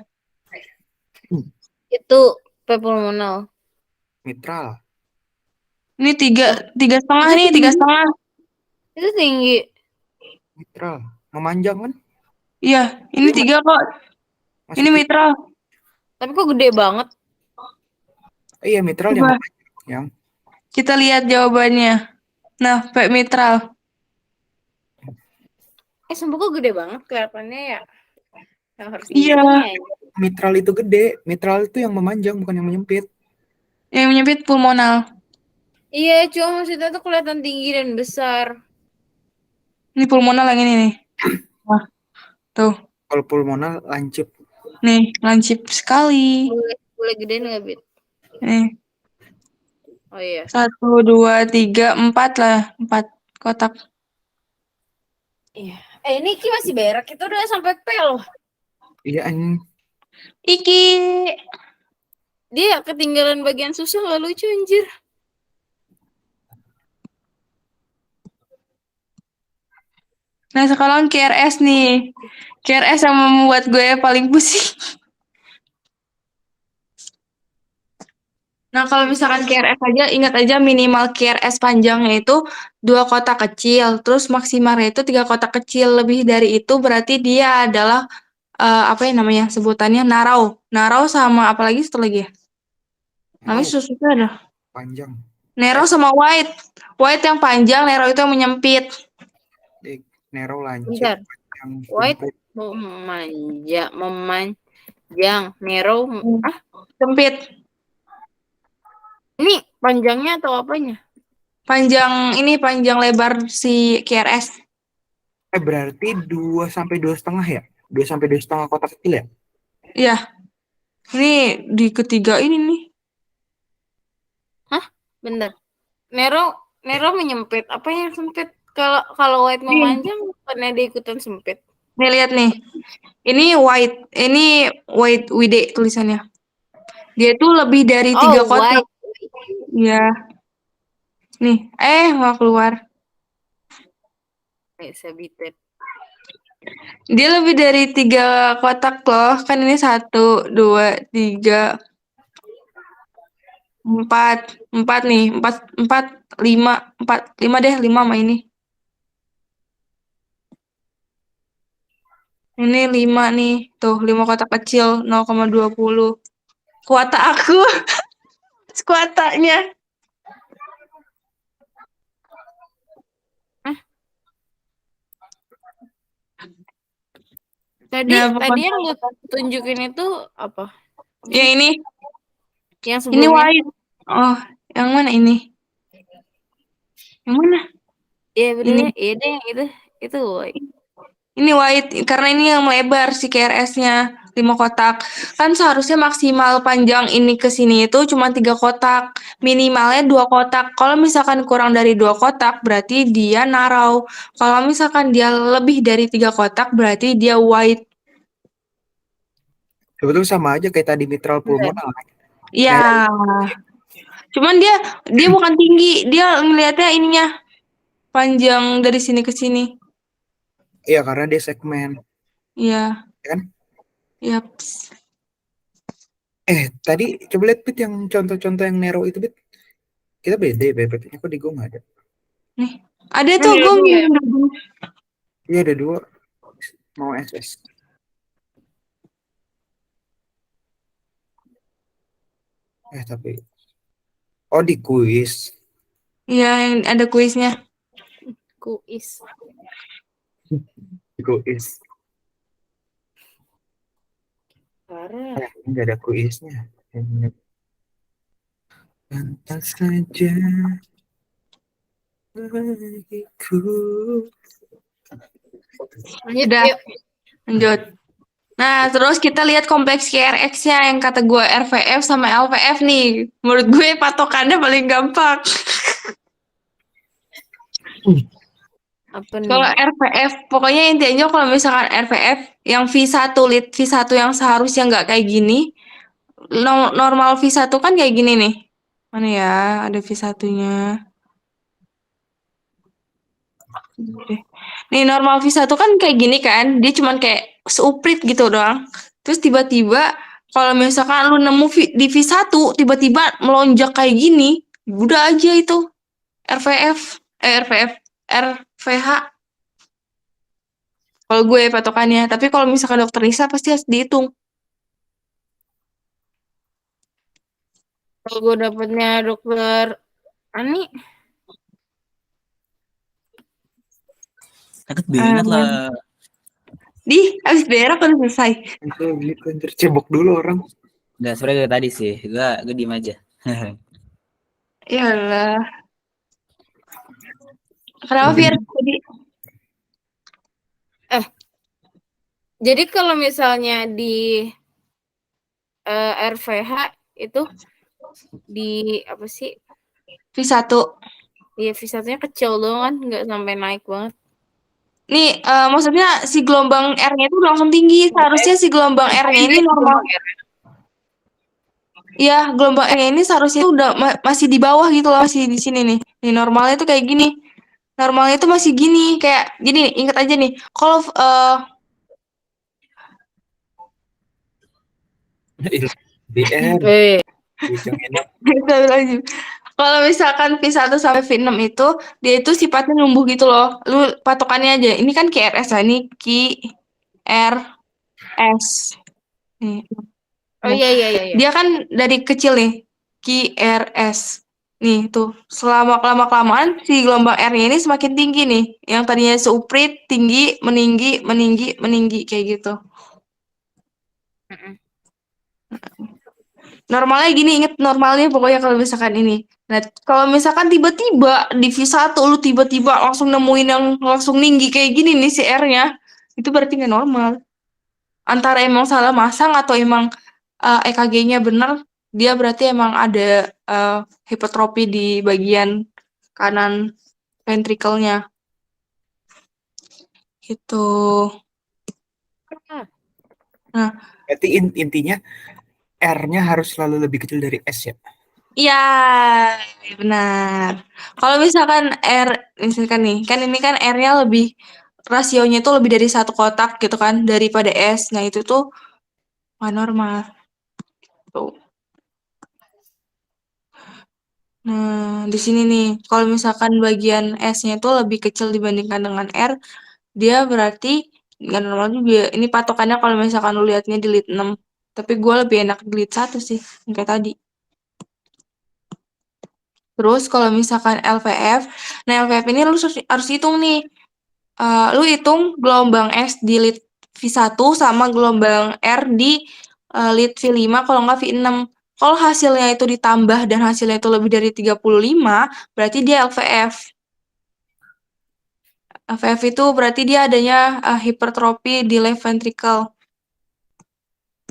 Itu P pulmonal. Mitral. Ini tiga setengah Itu nih, tinggi. 3,5. Itu tinggi. Mitral. Memanjang kan? Iya, ini Iya, 3 kok. masih Ini tiga. mitral. Tapi kok gede banget. Iya, mitral yang Coba memanjang. kita lihat jawabannya. Nah, P mitral. Sumpah kok gede banget kelihatannya ya. Yang harus Iya, dihitung ya. Mitral itu gede. Mitral itu yang memanjang, bukan yang menyempit. yang menyempit pulmonal. Iya, cuma maksudnya tuh kelihatan tinggi dan besar. Ini pulmonal yang ini nih. Wah, tuh. Kalau pulmonal lancip. Nih, lancip sekali. Boleh gedein nggak, Bit? Nih, Oh iya. 1, 2, 3, 4 lah. 4 kotak. Iya. Ini Ki masih berak. Itu udah sampai P loh. Iya, anjing. Iki. Dia ketinggalan bagian susah, nggak lucu anjir. Nah, sekarang KRS nih. KRS yang membuat gue paling pusing. Nah, kalau misalkan KRS aja, ingat aja minimal KRS panjangnya itu 2 kotak kecil, terus maksimalnya itu 3 kotak kecil. Lebih dari itu berarti dia adalah apa ya namanya sebutannya narrow. Narrow sama apa lagi satu lagi ya? Namanya Mau susah ada. panjang. Narrow sama wide. Wide yang panjang, narrow itu yang menyempit. Narrow lancip. Bentar. Yang White sempit. memanjang, narrow. Sempit. Ini panjangnya atau apanya? Panjang lebar si KRS. Berarti 2 sampai 2,5 ya? 2 sampai 2,5 kotak kecil ya? Iya. Ini di ketiga ini nih. Bentar. Narrow menyempit. Apa yang sempit? Kalau white memanjang, bukannya dia ikutan sempit. Nih lihat nih. Ini white WD tulisannya. Dia tuh lebih dari 3 kotak. White. Iya. Nih, nggak keluar. Sabitet. Dia lebih dari 3 kotak loh. Kan ini 1, 2, 3, 4. 4 nih. 4, 5. 5 deh, 5 sama ini. Ini 5 nih. Tuh, 5 kotak kecil 0,20. Kuota aku. Kuotanya. Tadi Nah, yang lu tunjukin itu apa? ya ini. Yang Ini sebelumnya? white. Oh, yang mana ini? Yang mana? Iya, bener. Ini. Iya deh, yang itu. Itu white. Ini white karena ini yang melebar si KRS-nya 5 kotak. Kan seharusnya maksimal panjang ini ke sini itu cuma 3 kotak. Minimalnya 2 kotak. Kalau misalkan kurang dari 2 kotak berarti dia narrow. Kalau misalkan dia lebih dari 3 kotak berarti dia wide. Sebetulnya sama aja kayak tadi mitral pulmonal. Iya. Cuman dia bukan tinggi, dia ngelihatnya ininya panjang dari sini ke sini. Iya, karena dia segmen. Iya. Kan? Yaps. Tadi coba lihat, Bit, yang contoh-contoh yang narrow itu, Bit. Kita beda ya, BPT-nya kok di Go nggak ada. Nih, ada tuh gue Iya, ada 2. Mau SS. Tapi Oh, di kuis. Iya, yang ada kuisnya. Kuis. Di kuis. Parah. Nggak ada kuisnya. Pantas saja bagiku. Lanjut Udah, yuk. lanjut. Nah, terus kita lihat kompleks KRX-nya yang kata gue RVF sama LVF nih. Menurut gue patokannya paling gampang. Apa Kalau nih? RVF, pokoknya intinya kalau misalkan RVF yang V1, lead V1 yang seharusnya nggak kayak gini, normal V1 kan kayak gini nih. Mana ya, ada V1-nya. Nih normal V1 kan kayak gini kan, dia cuman kayak seuprit gitu doang. Terus tiba-tiba kalau misalkan lu nemu di V1 tiba-tiba melonjak kayak gini, udah aja itu RVF, RVH. Kalau gue patokannya, tapi kalau misalkan dokter Lisa pasti harus dihitung. Kalau gue dapetnya dokter Ani, Deket banget Eh, lah. Abis berak udah selesai. Itu gitu anjir, cebok dulu orang. Enggak, sebenernya kayak tadi sih. Gue diem aja. Ya Allah. Kenapa Mungkin Fir? Tadi jadi kalau misalnya di RVH itu di apa sih? V1. Iya V1-nya kecil doang kan, nggak sampai naik banget. Nih, maksudnya si gelombang R-nya itu langsung tinggi. Seharusnya si gelombang R-nya ini normal. Iya, gelombang R-nya ini seharusnya udah masih di bawah gitu loh, masih di sini nih. Nih normalnya itu kayak gini. Normalnya itu masih gini, kayak gini nih, ingat aja nih. Kalau DR. Eh, Ujungin kalau misalkan V1 sampai V6 itu, dia itu sifatnya numbuh gitu loh. Lu patokannya aja. Ini kan KRS lah, ini KRS. Nih. oh iya. Dia kan dari kecil nih, KRS. Nih tuh, kelamaan si gelombang R-nya ini semakin tinggi nih. Yang tadinya seuprit, tinggi, meninggi kayak gitu. Mm-mm. Normalnya gini, inget normalnya pokoknya kalau misalkan ini. Nah, kalau misalkan tiba-tiba di V1 lu tiba-tiba langsung nemuin yang langsung tinggi kayak gini nih si R-nya, itu berarti nggak normal. Antara emang salah masang atau emang EKG-nya bener, dia berarti emang ada hipertrofi di bagian kanan ventrikelnya. Gitu. Nah, Berarti intinya R-nya harus selalu lebih kecil dari S ya. iya, benar. Kalau misalkan misalkan nih, kan ini kan R-nya lebih, rasionya itu lebih dari 1 kotak gitu kan, daripada S. Nah, itu tuh nggak normal. Tuh. Nah, di sini nih, kalau misalkan bagian S-nya itu lebih kecil dibandingkan dengan R, dia berarti nggak normal juga. Ini patokannya kalau misalkan lu lihatnya di lead 6. Tapi gue lebih enak di lead 1 sih, yang kayak tadi. Terus kalau misalkan LVF, nah LVF ini lu harus hitung nih. Lu hitung gelombang S di lead V1 sama gelombang R di lead V5 kalau nggak V6. Kalau hasilnya itu ditambah dan hasilnya itu lebih dari 35, berarti dia LVF. LVF itu berarti dia adanya hipertrofi di left ventricle.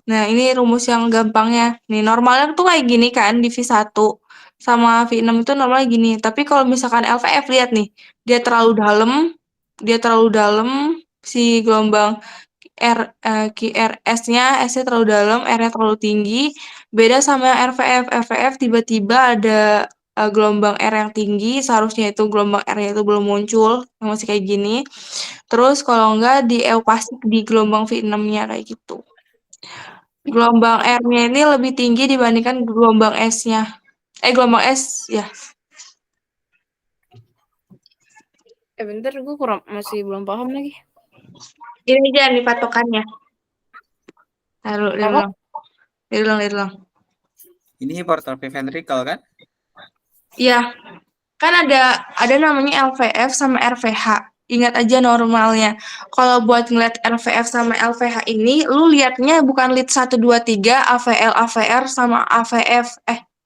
Nah, ini rumus yang gampangnya. Nih, normalnya tuh kayak gini kan di V1 sama V6 itu normalnya gini. Tapi kalau misalkan LVF lihat nih, dia terlalu dalam si gelombang QRS-nya, S-nya terlalu dalam, R-nya terlalu tinggi. Beda sama RVF. RVF tiba-tiba ada gelombang R yang tinggi, seharusnya itu gelombang R-nya itu belum muncul, yang masih kayak gini. Terus kalau enggak di eupasik di gelombang V6-nya kayak gitu. Gelombang R-nya ini lebih tinggi dibandingkan gelombang S-nya. Gelombang S ya. Bentar gue masih belum paham lagi. Ini aja nih patokannya. Taruh diulang. Ini hipertrofi ventricle kan? Ya, kan ada namanya LVF sama RVH. Ingat aja normalnya. Kalau buat ngeliat LVF sama LVH ini, lu liatnya bukan lead 1, 2, 3, AVL, AVR, sama AVF.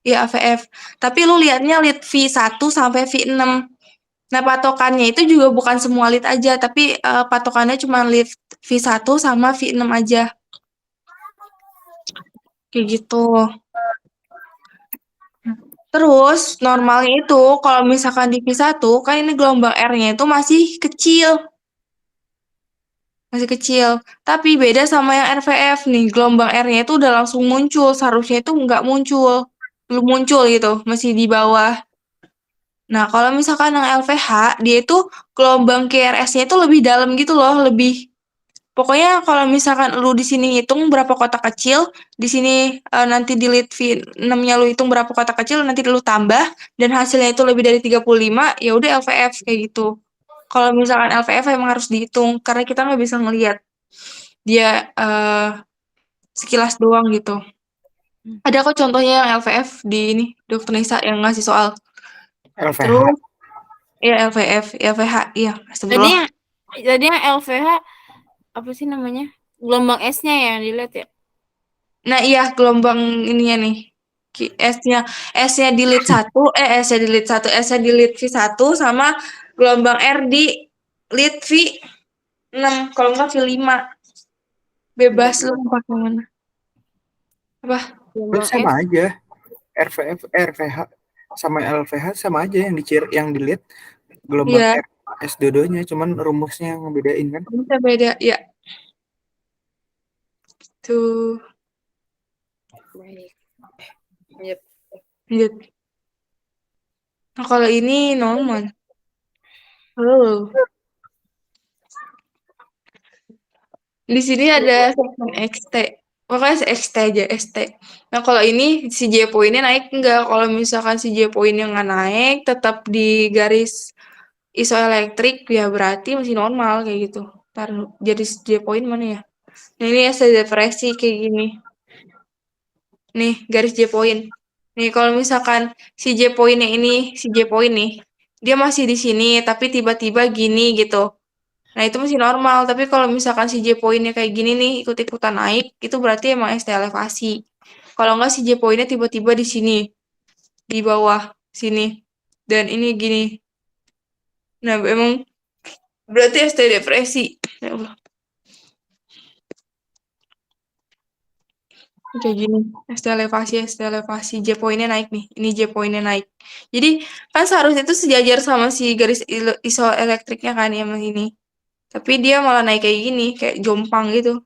Iya AVF. Tapi lu liatnya lead V1 sampai V6. Nah, patokannya itu juga bukan semua lead aja, tapi patokannya cuma lead V1 sama V6 aja. Kayak gitu. Terus normalnya itu kalau misalkan di V1 kan ini gelombang R-nya itu masih kecil. Masih kecil. Tapi beda sama yang RVF nih, gelombang R-nya itu udah langsung muncul. Seharusnya itu nggak muncul. Belum muncul gitu, masih di bawah. Nah, kalau misalkan yang LVH, dia itu gelombang QRS-nya itu lebih dalam gitu loh, lebih. Pokoknya kalau misalkan lu di sini hitung berapa kotak kecil, di sini nanti di lead V6-nya lu hitung berapa kotak kecil, nanti lu tambah, dan hasilnya itu lebih dari 35, ya udah LVF kayak gitu. Kalau misalkan LVF emang harus dihitung, karena kita nggak bisa ngelihat dia sekilas doang gitu. Ada kok contohnya yang LVF di ini, Dokter Nisa yang ngasih soal. LVH. Terus, ya LVF, LVH, iya. Astagfirullah. Tadi yang LVH apa sih namanya? Gelombang S-nya ya yang dilihat ya. Nah iya gelombang ininya nih. S-nya di lead 1, S-nya di lead 1, S-nya di lead V1 sama gelombang R di lead V6, kalau enggak V5. Bebas lu mau pakai mana. Apa? Gelombang Sama S. aja. RVF, RVH sama LVH sama aja yang dilihat gelombang Iya, R S dua-duanya, cuman rumusnya yang ngebedain kan. bisa beda. Ya, tuh. Baik. Lanjut. Lanjut. Nah, kalau ini normal. Oh. Di sini ada segmen XT. Pokoknya XT aja, ST. Nah, kalau ini si J poinnya naik enggak? Kalau misalkan si J poinnya nggak naik, tetap di garis isoelektrik, ya berarti masih normal kayak gitu. Ntar jadi si J point mana ya? Nah, ini ST depresi kayak gini. Nih, garis J point. Nih, kalau misalkan si J poinnya ini, si J point nih, dia masih di sini, tapi tiba-tiba gini gitu. Nah, itu masih normal. Tapi kalau misalkan si J poinnya kayak gini nih, ikut-ikutan naik, itu berarti emang ST elevasi. Kalau enggak si J poinnya tiba-tiba di sini, di bawah sini. Dan ini gini. Nah, emang berarti ST depresi. Ya Allah. Kayak gini. ST elevasi. J poinnya naik nih. Ini J poinnya naik. Jadi, kan seharusnya itu sejajar sama si garis isoelektriknya kan, yang ini. Tapi dia malah naik kayak gini, kayak jompang gitu.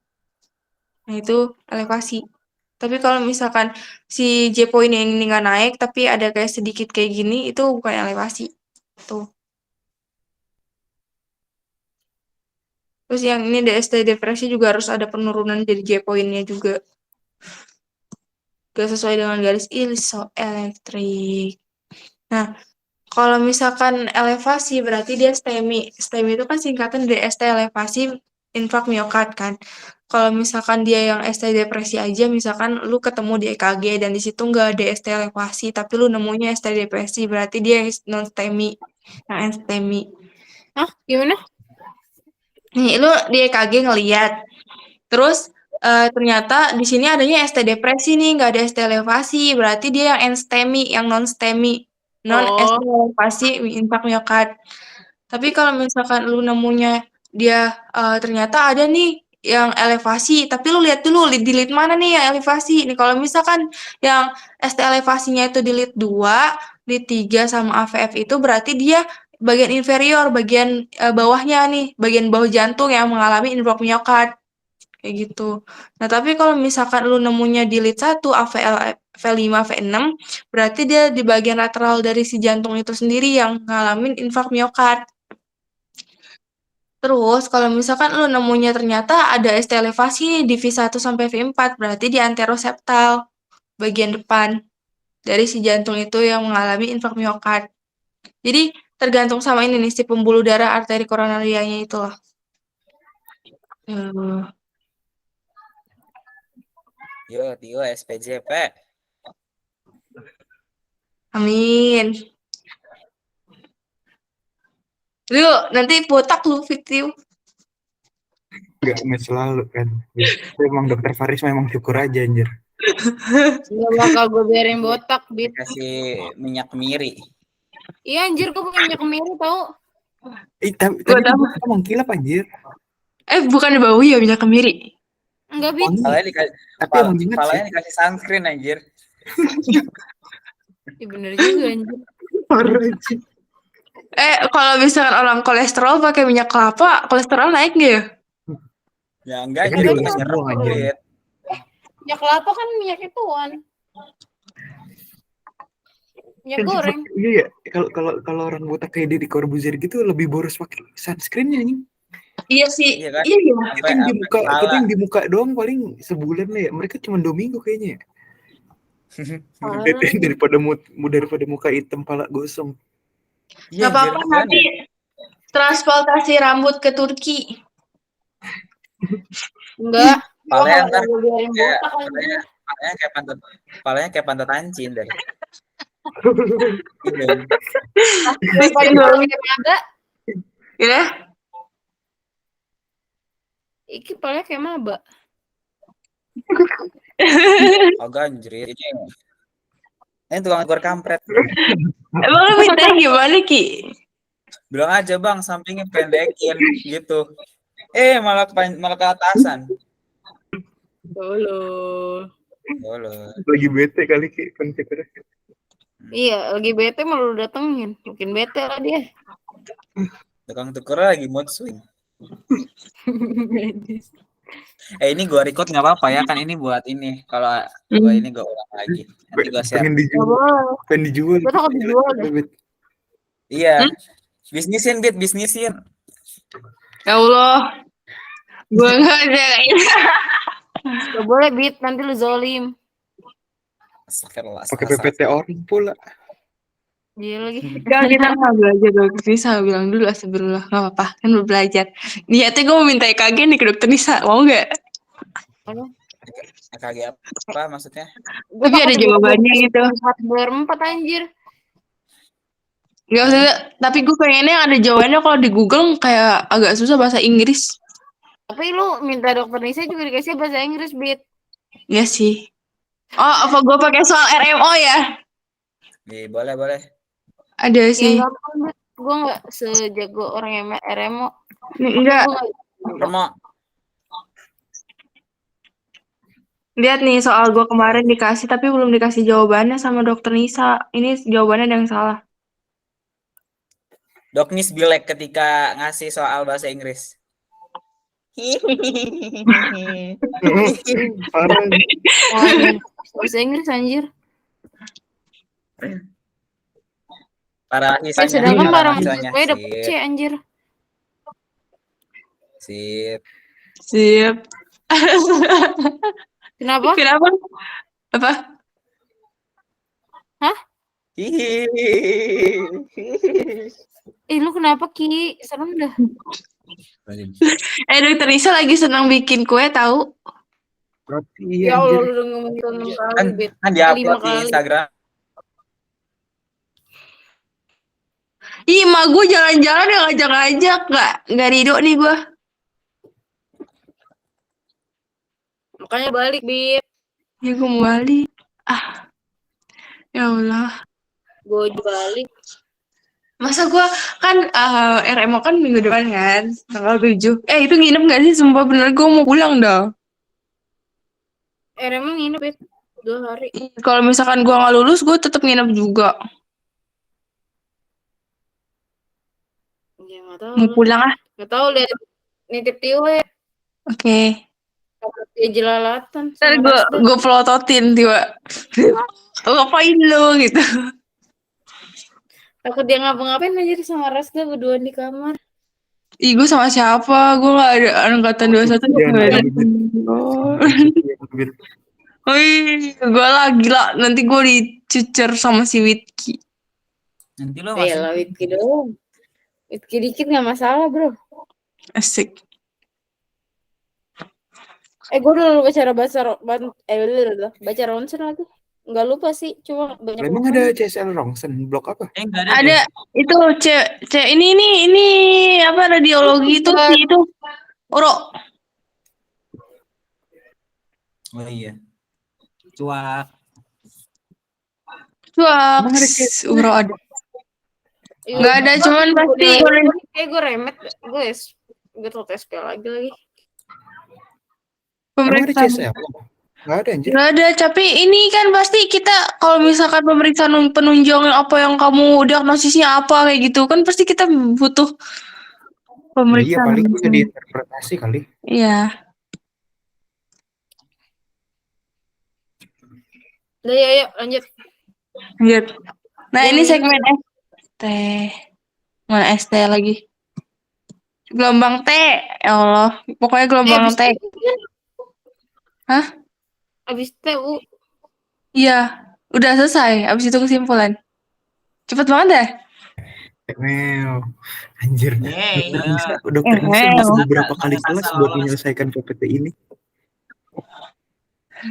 Nah, itu elevasi. Tapi kalau misalkan si J point yang ini nggak naik, tapi ada kayak sedikit kayak gini, itu bukan elevasi. Tuh. Terus yang ini DST depresi juga harus ada penurunan jadi J point-nya juga. Gak sesuai dengan garis isoelektrik. Nah, kalau misalkan elevasi berarti dia STEMI. STEMI itu kan singkatan dari ST elevasi infrak miokard kan. Kalau misalkan dia yang ST depresi aja, misalkan lu ketemu di EKG dan di situ nggak ada ST elevasi, tapi lu nemunya ST depresi, berarti dia non STEMI, yang STEMI. Hah? Gimana? Nih, lu di EKG ngeliat, terus ternyata di sini adanya ST depresi nih, nggak ada ST elevasi, berarti dia yang NSTEMI, yang non STEMI, non ST elevasi infrak miokard. Tapi kalau misalkan lu nemunya dia ternyata ada nih yang elevasi, tapi lu lihat dulu di lead mana nih yang elevasi. Nih kalau misalkan yang ST elevasinya itu di lead 2, lead 3 sama AVF itu berarti dia bagian inferior, bagian bawahnya nih, bagian bawah jantung yang mengalami infark miokard. Kayak gitu. Nah, tapi kalau misalkan lu nemunya di lead 1, AVL, V5, V6, berarti dia di bagian lateral dari si jantung itu sendiri yang ngalamin infark miokard. Terus kalau misalkan lu nemunya ternyata ada ST elevasi di V1 sampai V4, berarti di anteroseptal, bagian depan dari si jantung itu yang mengalami infark miokard. Jadi tergantung sama ini nih, si pembuluh darah arteri koronarianya itulah. Yo, Tio SPJP. Amin. Lu nanti botak lu Fitri. Nggak selalu kan. Emang dokter Faris memang syukur aja anjir. Gak bakal gue biarin botak, Bit. Dikasih minyak kemiri. Iya anjir, gue pakai minyak kemiri tau. Tapi Gua di tahu. muka emang kilap anjir. Bukan di bau ya minyak kemiri. Enggak, Bit. Wangi. Palanya dikasih, Tapi emang ingat sih. palanya dikasih sunscreen anjir. Ya bener juga anjir. Parah anjir. Kalau misalkan orang kolesterol pakai minyak kelapa, kolesterol naik nggak ya? Ya enggak, Kan jadi dia kasih buang anjir. red. Minyak kelapa kan minyak ituan. Minyak Kan goreng. iya ya. Kalau orang botak kayak Deddy Corbuzier gitu lebih boros pakai sunscreennya nih. Iya sih. Iya kan? Iya ya. Kita yang di muka, kepala. kita yang di muka doang paling sebulan lah ya. Mereka cuma 2 minggu kayaknya. Daripada muka hitam pala gosong. Iya, Gak apa-apa anjir, nanti transportasi rambut ke Turki. Enggak. Gue Palanya gak ntar bakal biarin kayak botak anjir. palanya kayak pantat ancin dari. Daripada pakai maba, Ya? iki palanya kayak maba. Agak anjir. Ini tukang negor kampret. Emang lu minta gimana Ki? Bilang aja bang, sampingnya pendekin gitu. Malah ke atasan. Tolong. Lagi bete kali Ki konsepnya. Iya, lagi bete malu datengin. Mungkin bete lah dia. Tukang tuker lagi mood swing. Ini gua record nggak apa-apa ya kan, ini buat ini. Kalau gua ini gua ulang lagi. Nanti gua share. Pengen dijual. Gue takut dijual deh. Iya. Bisnisin bisnisin. Ya Allah. Gue nggak ada. Gak boleh, Bit. Nanti lu zolim. Astagfirullah. Pakai PPT orang pula. Iya lagi. Gak, kita nggak belajar dokter Nisa. Bilang dulu astagfirullah. Gak apa-apa. Kan belum belajar. Niatnya gue mau minta EKG nih ke dokter Nisa. Mau nggak? Kaget apa maksudnya? Tapi ada jawabannya gitu. 4 anjir. Gak usah. Tapi gue pengennya ada jawabannya kalau di Google kayak agak susah bahasa Inggris. Tapi lu minta dokter Nisa juga dikasih bahasa Inggris, Bit. Iya sih. Oh, apa gue pakai soal RMO ya? Boleh. Ada sih. Ya gampang, Bit. Gue gak sejago orang yang RMO. Enggak. Remo. Lihat nih soal gue kemarin dikasih tapi belum dikasih jawabannya sama dokter Nisa. Ini jawabannya ada yang salah. Doknis bilek ketika ngasih soal bahasa Inggris. Parah. Bahasa Inggris anjir. Para sisanya. Sedangkan para barang mahasiswanya. gue dapet C anjir. Sip. Kenapa? Kenapa? Apa? Hah? Lu kenapa, Ki? Serem dah. Dokter Nisa lagi senang bikin kue tahu? Berarti Ya anjir. Allah, udah ngomong 6 kali, Kan Bit. di-upload 5 di kali. Instagram. Ih, emak gue jalan-jalan yang ngajak-ngajak nggak ridho nih gue. Makanya balik, Bit. Ya gue mau balik. Ya Allah. Gue balik. Masa gue kan RMO kan minggu depan kan tanggal 7. Itu nginep nggak sih? Sumpah bener gue mau pulang dah. Emang nginep, Bit. 2 hari. Kalau misalkan gue nggak lulus, gue tetap nginep juga. Ya nggak tahu. Mau pulang ah. Nggak tahu lihat nitip Tiwe. Oke. Dia jelalatan. Ntar gue pelototin tiba. Ngapain lo gitu. Takut dia ngapa-ngapain aja sama Rasda berduaan di kamar. Ih, gue sama siapa? Gue gak ada angkatan 21 gue gak ada. Wih, gue lah gila. Nanti gue dicucer sama si Witki. Nanti lo Ya lah, Witki dong. Witki dikit gak masalah, bro. Asik. Gue dulu baca ronsen lagi. Nggak lupa sih, cuma banyak Emang ada CSL Rongsen blok apa? Enggak ada deh. Ada itu ini apa radiologi itu sih itu uro. Oh iya. Cuak. Cuak. Emang ada CSL? Uro ada. Iya, Nggak ada, cuman pasti kayak gue remet, gue tuh tes lagi. Emang ada pemeriksaan. CSL? Nggak ada anjir. Nggak ada, tapi ini kan pasti kita kalau misalkan pemeriksaan penunjang apa yang kamu diagnosisnya apa kayak gitu kan pasti kita butuh Iya pemeriksaan. paling bisa diinterpretasi kali. Iya. Udah ya, lanjut. Lanjut. Nah, Yang ini segmen ST. Mana ST lagi? Gelombang T. Ya Allah, pokoknya gelombang T. Hah? Abis TU. Iya, udah selesai. Abis itu kesimpulan. Cepet banget deh. Mel, anjir. Yeay. Dokter bisa Mel. beberapa kali kelas buat menyelesaikan PPT ini.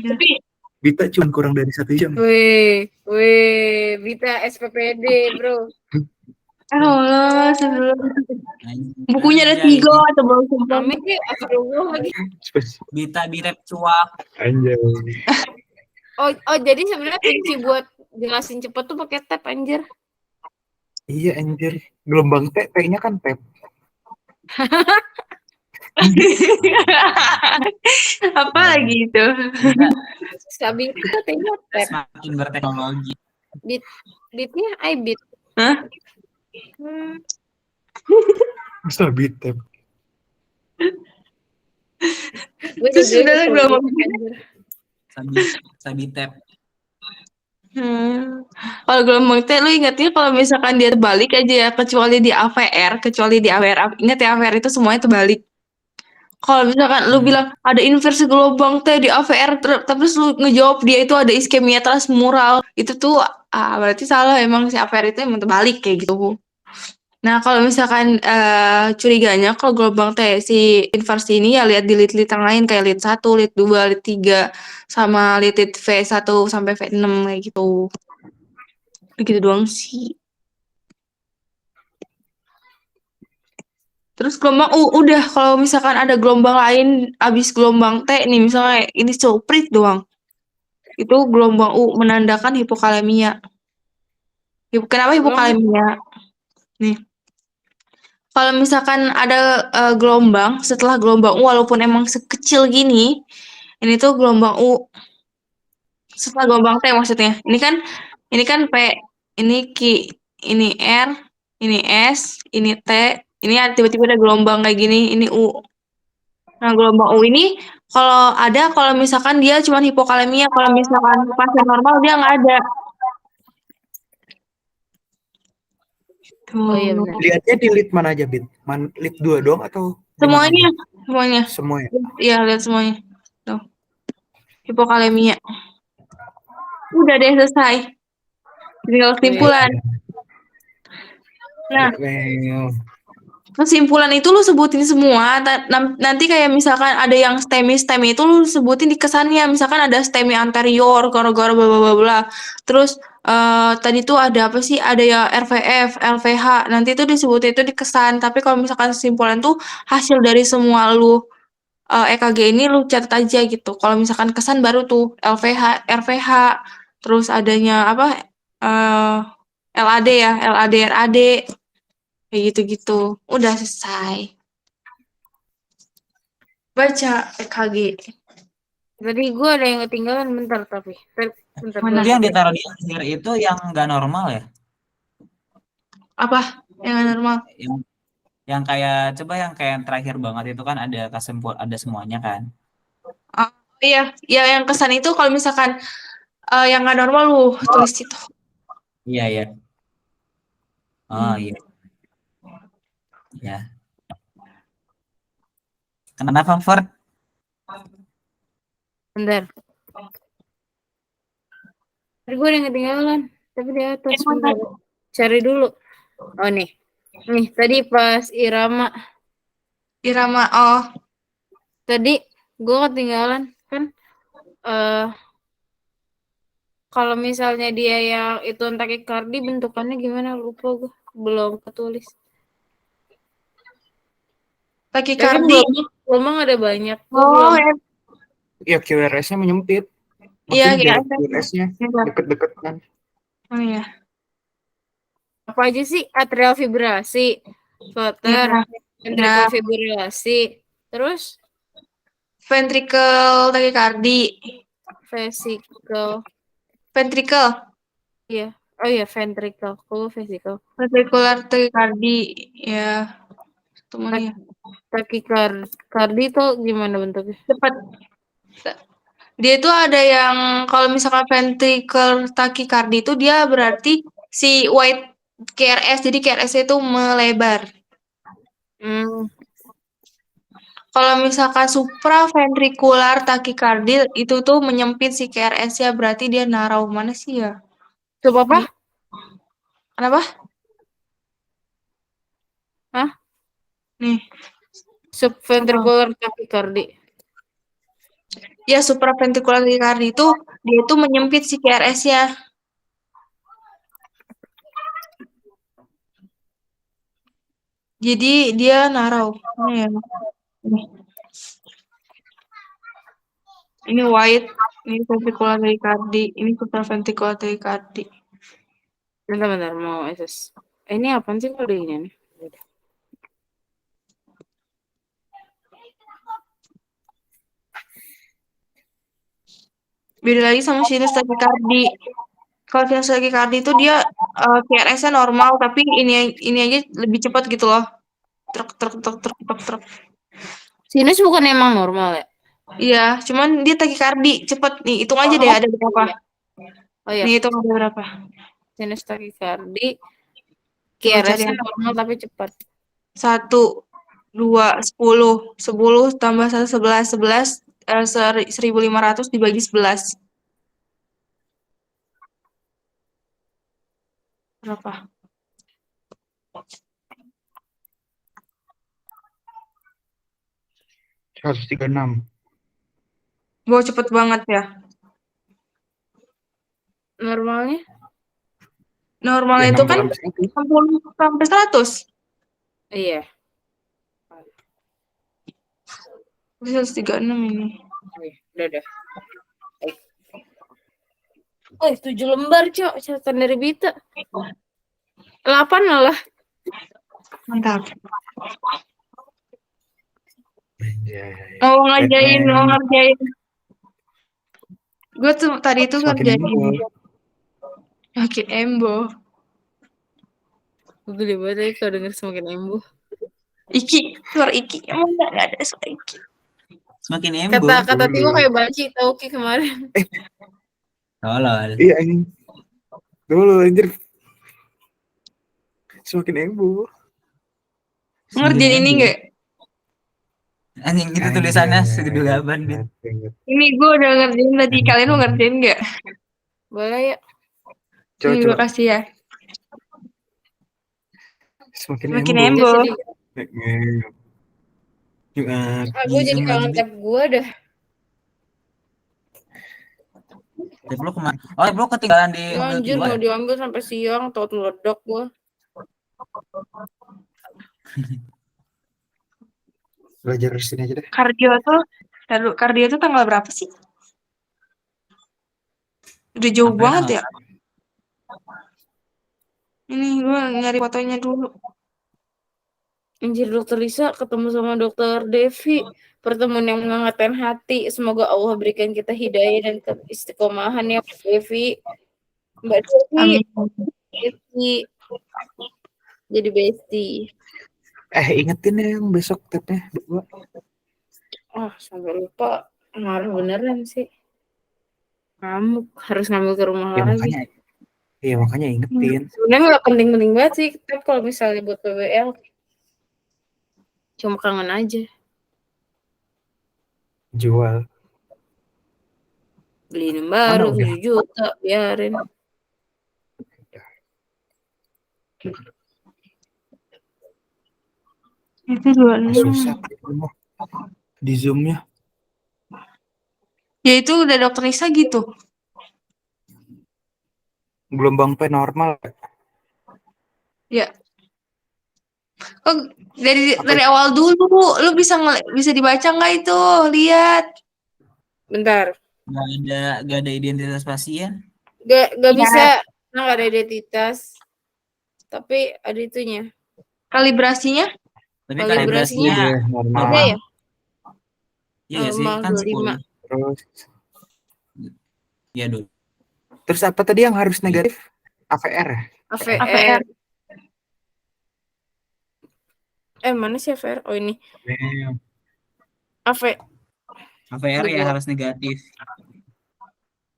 Tapi Bita cuma kurang dari 1 jam. Wih, Bita SPPD, bro. ya Allah, sebelum Anjay. bukunya ada 3 atau belum sempat. Amin sih, astagfirullah lagi. Bita birep cuak. Anjir. Oh, jadi sebenarnya kunci buat jelasin cepet tuh pakai tab, anjir. Iya anjir. Gelombang T, T-nya kan tab. Apa lagi itu? Sabi kita tanya tab. Semakin berteknologi. Bitnya iBit. Hah? Bisa bit tab. Gue Terus sebenarnya gelombang Sabi tab. Kalau gelombang T lu ingatnya kalau misalkan dia terbalik aja ya, kecuali di AVR, ingat ya AVR itu semuanya terbalik. Kalau misalkan lu bilang ada inversi gelombang T di AVR terus lu ngejawab dia itu ada iskemia transmural, itu tuh berarti salah, emang si AVR itu emang terbalik kayak gitu. Nah, kalau misalkan curiganya kalau gelombang T si inversi ini ya lihat di lit-lit yang lain kayak lit 1, lit 2, lit 3 sama lit V1 sampai V6 kayak gitu. Begitu doang sih. Terus gelombang udah kalau misalkan ada gelombang lain abis gelombang T nih misalnya ini suprit doang. Itu gelombang U menandakan hipokalemia. Kenapa hipokalemia? Nih. Kalau misalkan ada gelombang setelah gelombang U walaupun emang sekecil gini, ini tuh gelombang U. Setelah gelombang T maksudnya. Ini kan P, ini Q, ini R, ini S, ini T, ini tiba-tiba ada gelombang kayak gini, ini U. Nah, gelombang U ini kalau misalkan dia cuma hipokalemia, kalau misalkan pasien normal dia nggak ada. Oh iya benar. Lihatnya di lit mana aja, Bit? Lit 2 doang atau di mana Semuanya, aja? semuanya. Semuanya. Iya, lihat semuanya. Tuh. Hipokalemia. Udah deh selesai. Tinggal kesimpulan. Nah, Mel. kesimpulan itu lu sebutin semua. Nanti kayak misalkan ada yang STEMI itu lu sebutin di kesannya. Misalkan ada STEMI anterior, gara-gara bla bla bla bla. Terus tadi tuh ada apa sih? Ada ya RVF, LVH. Nanti itu disebutin itu di kesan. Tapi kalau misalkan kesimpulan tuh hasil dari semua lu EKG ini lu catat aja gitu. Kalau misalkan kesan baru tuh LVH, RVH. Terus adanya apa? LAD ya, LAD, RAD. Kayak gitu-gitu. Udah selesai. Baca EKG. Tadi gue ada yang ketinggalan bentar tapi. Bentar. Mana? Tapi yang ditaruh di akhir itu yang nggak normal ya? Apa? Yang normal? Yang kayak coba yang kayak yang terakhir banget itu kan ada semuanya kan? Oh, iya. Ya, yang kesan itu kalau misalkan yang nggak normal lu tulis itu. Iya ya. Oh iya. Ya. Kenapa Ford? Bentar. Tadi gue ada yang ketinggalan. Tapi di atas bentar. Cari dulu. Oh nih. Nih tadi pas irama. Oh. Tadi gue ketinggalan kan. Kalau misalnya dia yang itu takikardi bentukannya gimana? Lupa gue. Belum ketulis. Tapi kan Takikardi. gelombang ada banyak. Gue Oh, belum. Ya QRS-nya menyempit. iya, Maksudnya jarak kayak QRS-nya deket-deket kan. Oh iya. Apa aja sih? Atrial fibrillasi, flutter, Iya. ventricular Ya, fibrillasi, terus ventricle takikardi. vesicle. Ventricle. Iya. Oh iya, ventricle. Kok vesicle? Ventricular takikardi. Ya, temennya. Takikardi itu gimana bentuknya? Cepat. Dia itu ada yang kalau misalkan ventricle takikardi itu dia berarti si white KRS, jadi KRS itu melebar. Kalau misalkan supraventrikular takikardi itu tuh menyempit si KRS-nya, berarti dia narrow. Mana sih ya? Sup apa? Kenapa? Hah? Nih. Subventricular takikardi. Ya, supraventrikular takikardi itu dia itu menyempit si KRS-nya. Jadi dia narrow. Ini ya. Ini white, ini ventricular takikardi, ini supraventrikular takikardi. Bentar, mau SS. Ini apaan sih kalau ini nih? Beda lagi sama sinus takikardi. Kalau sinus takikardi itu dia KRS-nya normal, tapi ini aja lebih cepat gitu loh. Truk. Sinus bukan emang normal ya? Iya, cuman dia takikardi cepet nih. Hitung aja deh ada berapa. Oh iya. Nih hitung ada berapa. Sinus takikardi Coba cari KRS-nya yang normal tapi cepat. 1, 2, 10. 10 tambah 1, 11. 1500 dibagi 11. Berapa? Seratus 136. Wow, cepet banget ya. Normalnya? Normalnya Ya, itu kan 60 60 sampai 100. Iya. 136 ini. Udah. Oh, 7 lembar, Cok. Catatan dari Bita. 8 malah. Mantap. Ya. Mau ngerjain. Gue tuh tadi itu Semakin ngerjain. embo. Makin embo. Gue gede banget ya kalau denger semakin embo. Suara Iki. Emang gak ada suara Iki. Semakin embo. Kata Timo kayak banci tau Ki kemarin. Tolol. Iya ini. Dulu anjir. Semakin embo. Ngerjain ini enggak? Anjing itu tulisannya segede gaban, Bin. Ini gue udah ngerjain tadi. Kalian mau ngerjain enggak? Boleh ya. Ini gue Coba. kasih ya. Semakin embo. Aku jadi kangen tab gue dah. Tab lu kemana? Oh, tab lu ketinggalan di mobil Anjir gua. mau diambil sampai siang, tau meledak gue. Belajar sini aja deh. Kardio tuh tanggal berapa sih? Udah jauh Sampai banget tanggal ya. Ini gue nyari fotonya dulu. Anjir, Dokter Lisa ketemu sama Dokter Devi. Pertemuan yang menghangatkan hati. Semoga Allah berikan kita hidayah dan keistiqomahan ya Mbak Devi. Mbak Devi. Amin. Jadi bestie. Ingetin ya yang besok tabnya 2. Sampai lupa. Marah beneran sih. Kamu harus ngambil ke rumah Ya, lagi. makanya ingetin. Sebenarnya nggak penting-penting banget sih. Tapi kalau misalnya buat PBL, cuma kangen aja. Jual. Beliin baru Mana 7 juta, biarin. Itu 26. Susah di Zoom-nya. Ya itu udah Dokter Lisa gitu. Gelombang P normal. Ya. Oh, dari Apa? awal dulu lu bisa dibaca nggak itu? Lihat. Bentar. Gak ada identitas pasien. Gak Ya. bisa. Nah, gak ada identitas. Tapi ada itunya. Kalibrasinya? Tapi Kalibrasinya kalibrasinya Iya, normal. ada ya? iya nggak sih? Normal Kan 25. 10. Terus Iya dong. terus apa tadi yang harus negatif? AVR ya? AVR. Mana sih AVR? Oh ini. AV. AVR Di ya bawah. harus negatif.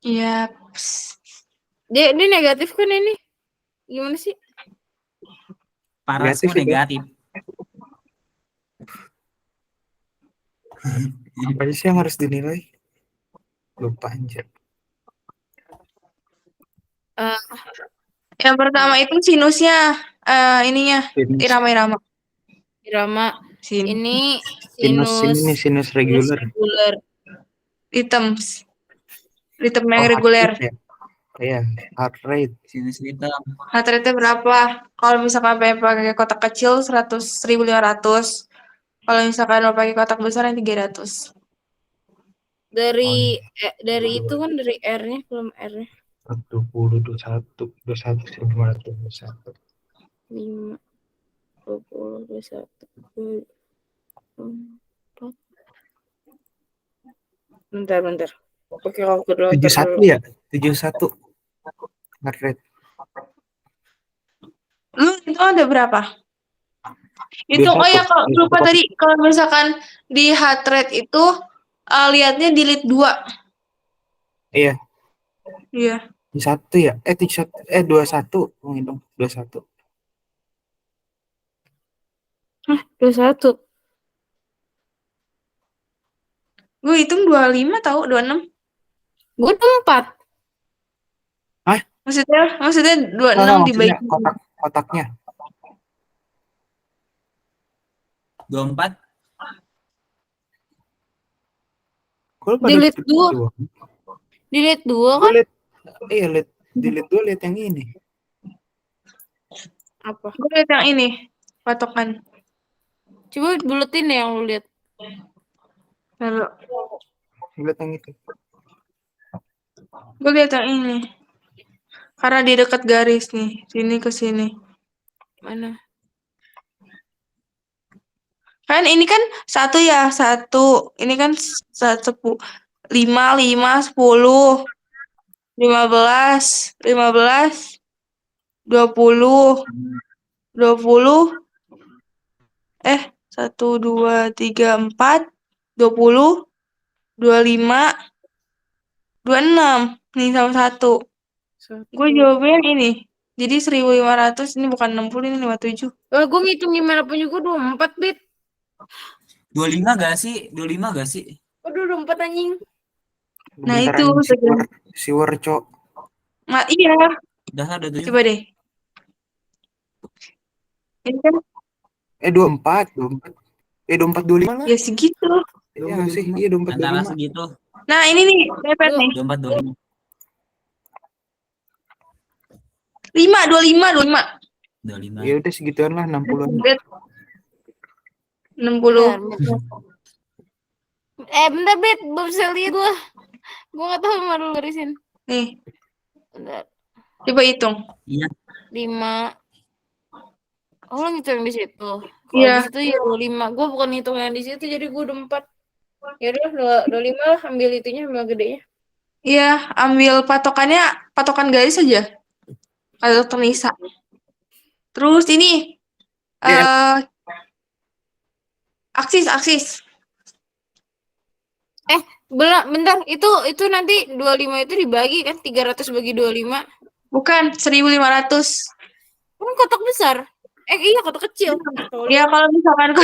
Iya. Dia negatif kan ini? Gimana sih? Parasmu Negatif itu. negatif. Apa sih yang harus dinilai? Lupa anjir. Yang pertama itu sinusnya, ininya irama-irama. Irama. Sin. Ini Sinus reguler. Ritme yang Oh, reguler. heart rate ya? Iya, heart rate. Sinus hitam. Heart rate-nya berapa? Kalau misalkan pakai kotak kecil 100.500. Kalau misalkan lo pakai kotak besar yang 300. Dari itu kan dari R-nya belum R-nya. 20, 21, 21, 5, 20, 21, 24. Bentar. Oke, kalkulator 71 dulu. ya? 71 heart rate. Lu itu ada berapa? Itu 21. ya kalau lupa tadi kalau misalkan di heart rate itu lihatnya di lead 2. Iya, Iya. 1 ya? 21. Menghitung 21. Hah, 21. Gue hitung 25 tahu 26. Gue 24. Maksudnya 26 maksudnya dibagi. kotaknya. 24. Kalau pada Delete 2. Delete 2 kan? delete 2 lihat yang ini. Apa? Gue lihat yang ini, patokan. Coba buletin deh yang lu lihat. Lalu Lihat yang itu. gue lihat yang ini. Karena di dekat garis nih, sini ke sini. Mana? Kan ini kan 1 ya, 1. Ini kan 5, 10, 15, 20, 1, 2, 3, 4, 20, 25, 26. Nih sama 1. Gue jawabnya yang ini. Jadi 1.500, ini bukan 60, ini 57. Gue ngitung gimana pun juga 24 bit. 25 gak sih? 25 gak sih? Aduh, 24 anjing. Nah, Bentar, itu siwer, Cok. Nah, iya. Udah 7. Coba deh. Ini kan 24. 24, 25 lah. ya segitu. Iya nggak sih? Iya, 24, Antara 25. segitu. Nah, ini nih, mepet nih. 24, 25. 25. 25. Ya udah segituan lah, 60-an. 60. Bentar, Bet. Belum bisa lihat gue. Gue gak tahu mana lu garisin. Nih, Bentar. coba hitung. Iya. 5. Oh, lo ngitung di situ. Kalau Iya. di situ ya 25. Gue bukan ngitung yang di situ, jadi gue 24. Ya udah 25 lah, ambil itunya, ambil gedenya. Iya, ambil patokan garis aja. Kalau Dr. Nisa. Terus ini aksis. Bentar, itu nanti 25 itu dibagi kan 300 bagi 25. Bukan 1.500. Kan kotak besar. Iya kotak kecil. Ya kalau misalkan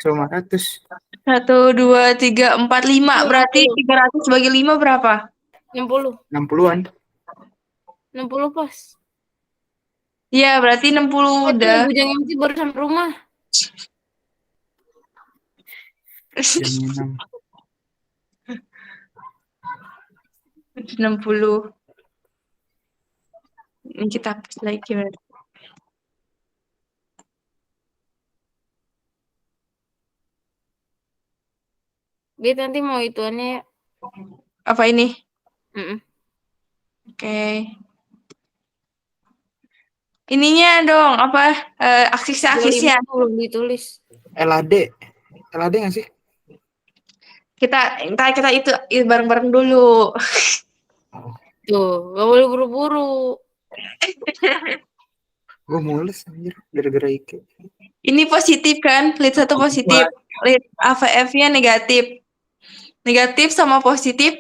Cuma 100. 1, 2, 3, 4, 5. Berarti 300 bagi 5 berapa? 60. 60-an. 60 pas. Iya, berarti 60 udah. Bujang MC baru sampai rumah. Jam 6. 60. Ini kita hapus lagi gimana? Dia nanti mau ituannya ya. Apa ini? Mm-mm. Oke. Ininya dong, apa? Aksisnya. belum ditulis. LAD nggak sih? Kita itu bareng-bareng dulu. Tuh, gak boleh buru-buru. Gue mules anjir gara-gara Ike. Ini positif kan? Lead 1 positif. Lead AVF-nya negatif. Negatif sama positif.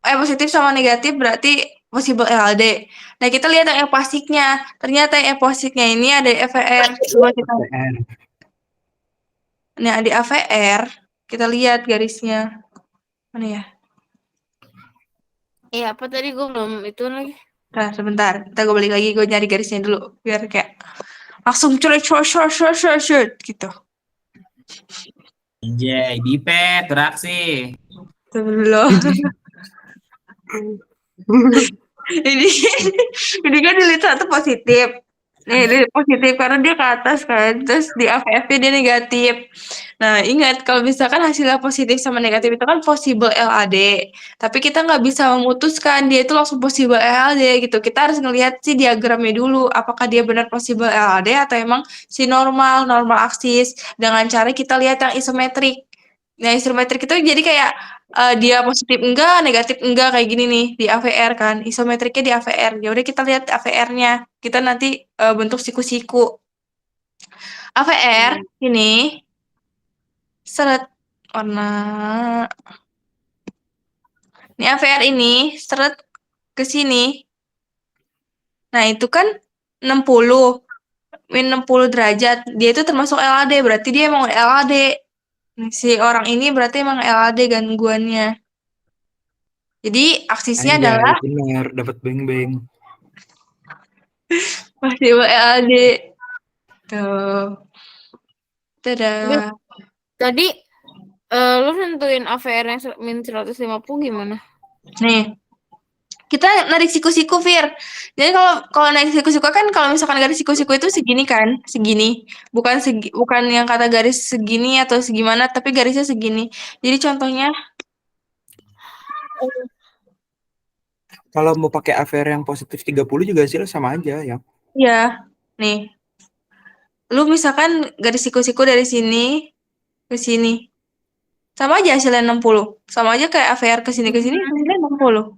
Positif sama negatif berarti possible LAD. Nah, kita lihat yang positifnya. Ternyata yang positifnya ini ada FVR. Coba kita. PR. Nah, di AVR kita lihat garisnya. Mana ya? Apa tadi gue belum itu lagi. Nah, sebentar. Kita gue balik lagi, gue nyari garisnya dulu biar kayak langsung short gitu. Anjay, Bipet, beraksi. Belum. ini kan dilihat 1 positif. Nih, dia positif karena dia ke atas kan. Terus di AVF dia negatif. Nah, ingat kalau misalkan hasilnya positif sama negatif itu kan possible LAD. Tapi kita nggak bisa memutuskan dia itu langsung possible LAD gitu. Kita harus ngelihat si diagramnya dulu. Apakah dia benar possible LAD atau emang si normal aksis. Dengan cara kita lihat yang isometrik. Nah, isometrik itu jadi kayak dia positif enggak, negatif enggak kayak gini nih di AVR kan. Isometriknya di AVR. Ya udah kita lihat AVR-nya. Kita nanti bentuk siku-siku. AVR ini seret warna. Ini AVR ini seret ke sini. Nah, itu kan 60. Min 60 derajat. Dia itu termasuk LAD, berarti dia emang LAD. Si orang ini berarti emang LAD gangguannya. Jadi aksisnya Anjay, adalah bener dapat beng-beng. masih LAD. Tuh. Dadah. Tadi lu nentuin AVR yang min 150 gimana? Nih. Kita narik siku-siku, Fir. Jadi kalau narik siku-siku kan kalau misalkan garis siku-siku itu segini kan, segini. Bukan yang kata garis segini atau segimana, tapi garisnya segini. Jadi contohnya Kalau mau pakai AVR yang positif 30 juga hasilnya sama aja ya. ya, nih. Lu misalkan garis siku-siku dari sini ke sini. Sama aja hasilnya 60. Sama aja kayak AVR ke sini hasilnya 60.